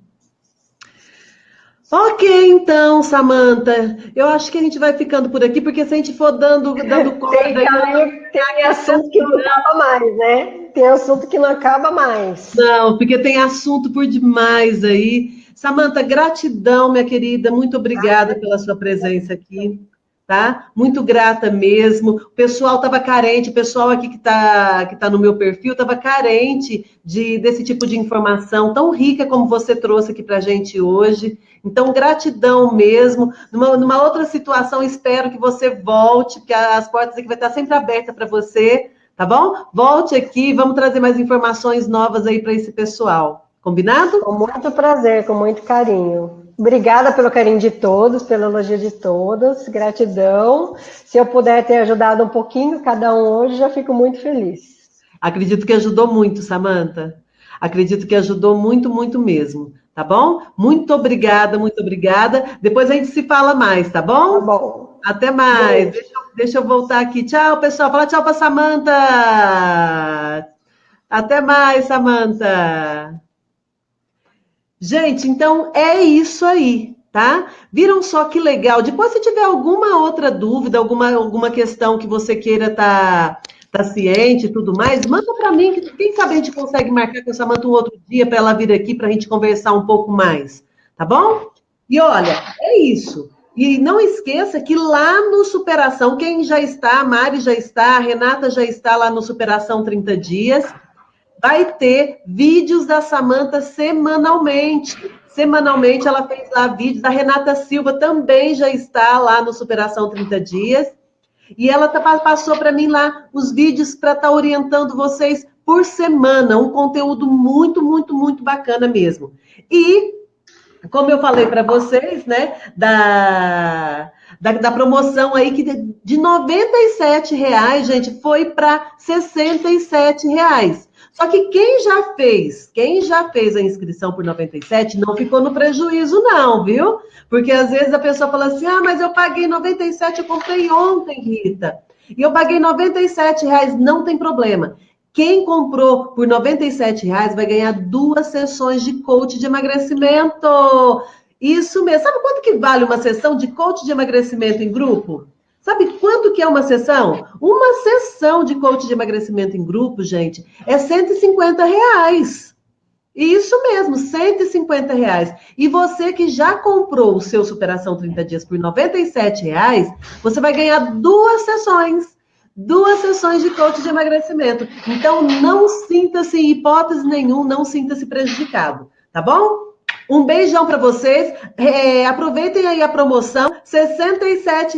Ok, então, Samanta, eu acho que a gente vai ficando por aqui, porque se a gente for dando corda Tem aí, nós vamos caminho, ficar tem aqui até assunto que não acaba mais, né? Tem assunto que não acaba mais. não, porque tem assunto por demais aí. Samanta, gratidão, minha querida, muito obrigada pela sua presença aqui, tá? Muito grata mesmo. O pessoal estava carente, o pessoal aqui que tá no meu perfil estava carente desse tipo de informação tão rica como você trouxe aqui para a gente hoje. Então, gratidão mesmo. Numa outra situação, espero que você volte, porque as portas aqui vai estar sempre abertas para você. Tá bom? Volte aqui, vamos trazer mais informações novas aí para esse pessoal. Combinado? Com muito prazer, com muito carinho. Obrigada pelo carinho de todos, pelo elogio de todos, gratidão. Se eu puder ter ajudado um pouquinho cada um hoje, já fico muito feliz. Acredito que ajudou muito, Samanta. Acredito que ajudou muito, muito mesmo. Tá bom? Muito obrigada, muito obrigada. Depois a gente se fala mais, tá Tá bom? bom. Até mais. Beijo. Deixa eu voltar aqui. Tchau, pessoal. Fala tchau para Samanta. Até mais, Samanta. Gente, então é isso aí, tá? Viram só que legal? Depois, se tiver alguma outra dúvida, alguma questão que você queira tá ciente e tudo mais, manda para mim, que quem sabe a gente consegue marcar com a Samanta um outro dia para ela vir aqui para a gente conversar um pouco mais, tá bom? E olha, é isso. E não esqueça que lá no Superação, quem já está, a Mari já está, a Renata já está lá no Superação 30 Dias, vai ter vídeos da Samanta semanalmente. Semanalmente ela fez lá vídeos, a Renata Silva também já está lá no Superação 30 Dias. E ela passou para mim lá os vídeos para estar orientando vocês por semana, um conteúdo muito, muito, muito bacana mesmo. E como eu falei para vocês, né, da promoção aí, que de R$ 97, gente, foi para R$ 67. Só que quem já fez a inscrição por 97 não ficou no prejuízo não, viu? Porque às vezes a pessoa fala assim, mas eu paguei 97, eu comprei ontem, Rita. E eu paguei R$ 97, não tem problema. Quem comprou por R$ 97 vai ganhar 2 sessões de coach de emagrecimento. Isso mesmo. Sabe quanto que vale uma sessão de coach de emagrecimento em grupo? Sabe quanto que é uma sessão? Uma sessão de coach de emagrecimento em grupo, gente, é R$ 150. Isso mesmo, R$ 150. E você que já comprou o seu Superação 30 Dias por R$ 97, você vai ganhar 2 sessões. 2 sessões de coach de emagrecimento. Então, não sinta-se, em hipótese nenhuma, não sinta-se prejudicado, tá bom? Um beijão para vocês. Aproveitem aí a promoção. R$ 67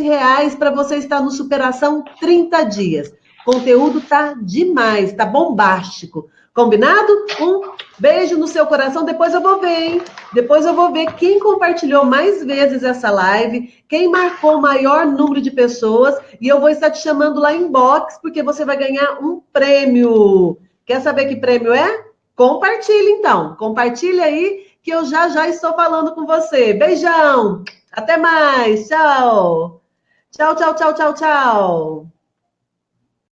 para você estar no Superação 30 Dias. O conteúdo tá demais, tá bombástico. Combinado? Um beijo no seu coração. Depois eu vou ver, hein? Depois eu vou ver quem compartilhou mais vezes essa live, quem marcou o maior número de pessoas, e eu vou estar te chamando lá em box, porque você vai ganhar um prêmio. Quer saber que prêmio é? Compartilhe, então. Compartilhe aí, que eu já estou falando com você. Beijão! Até mais! Tchau! Tchau, tchau, tchau, tchau, tchau!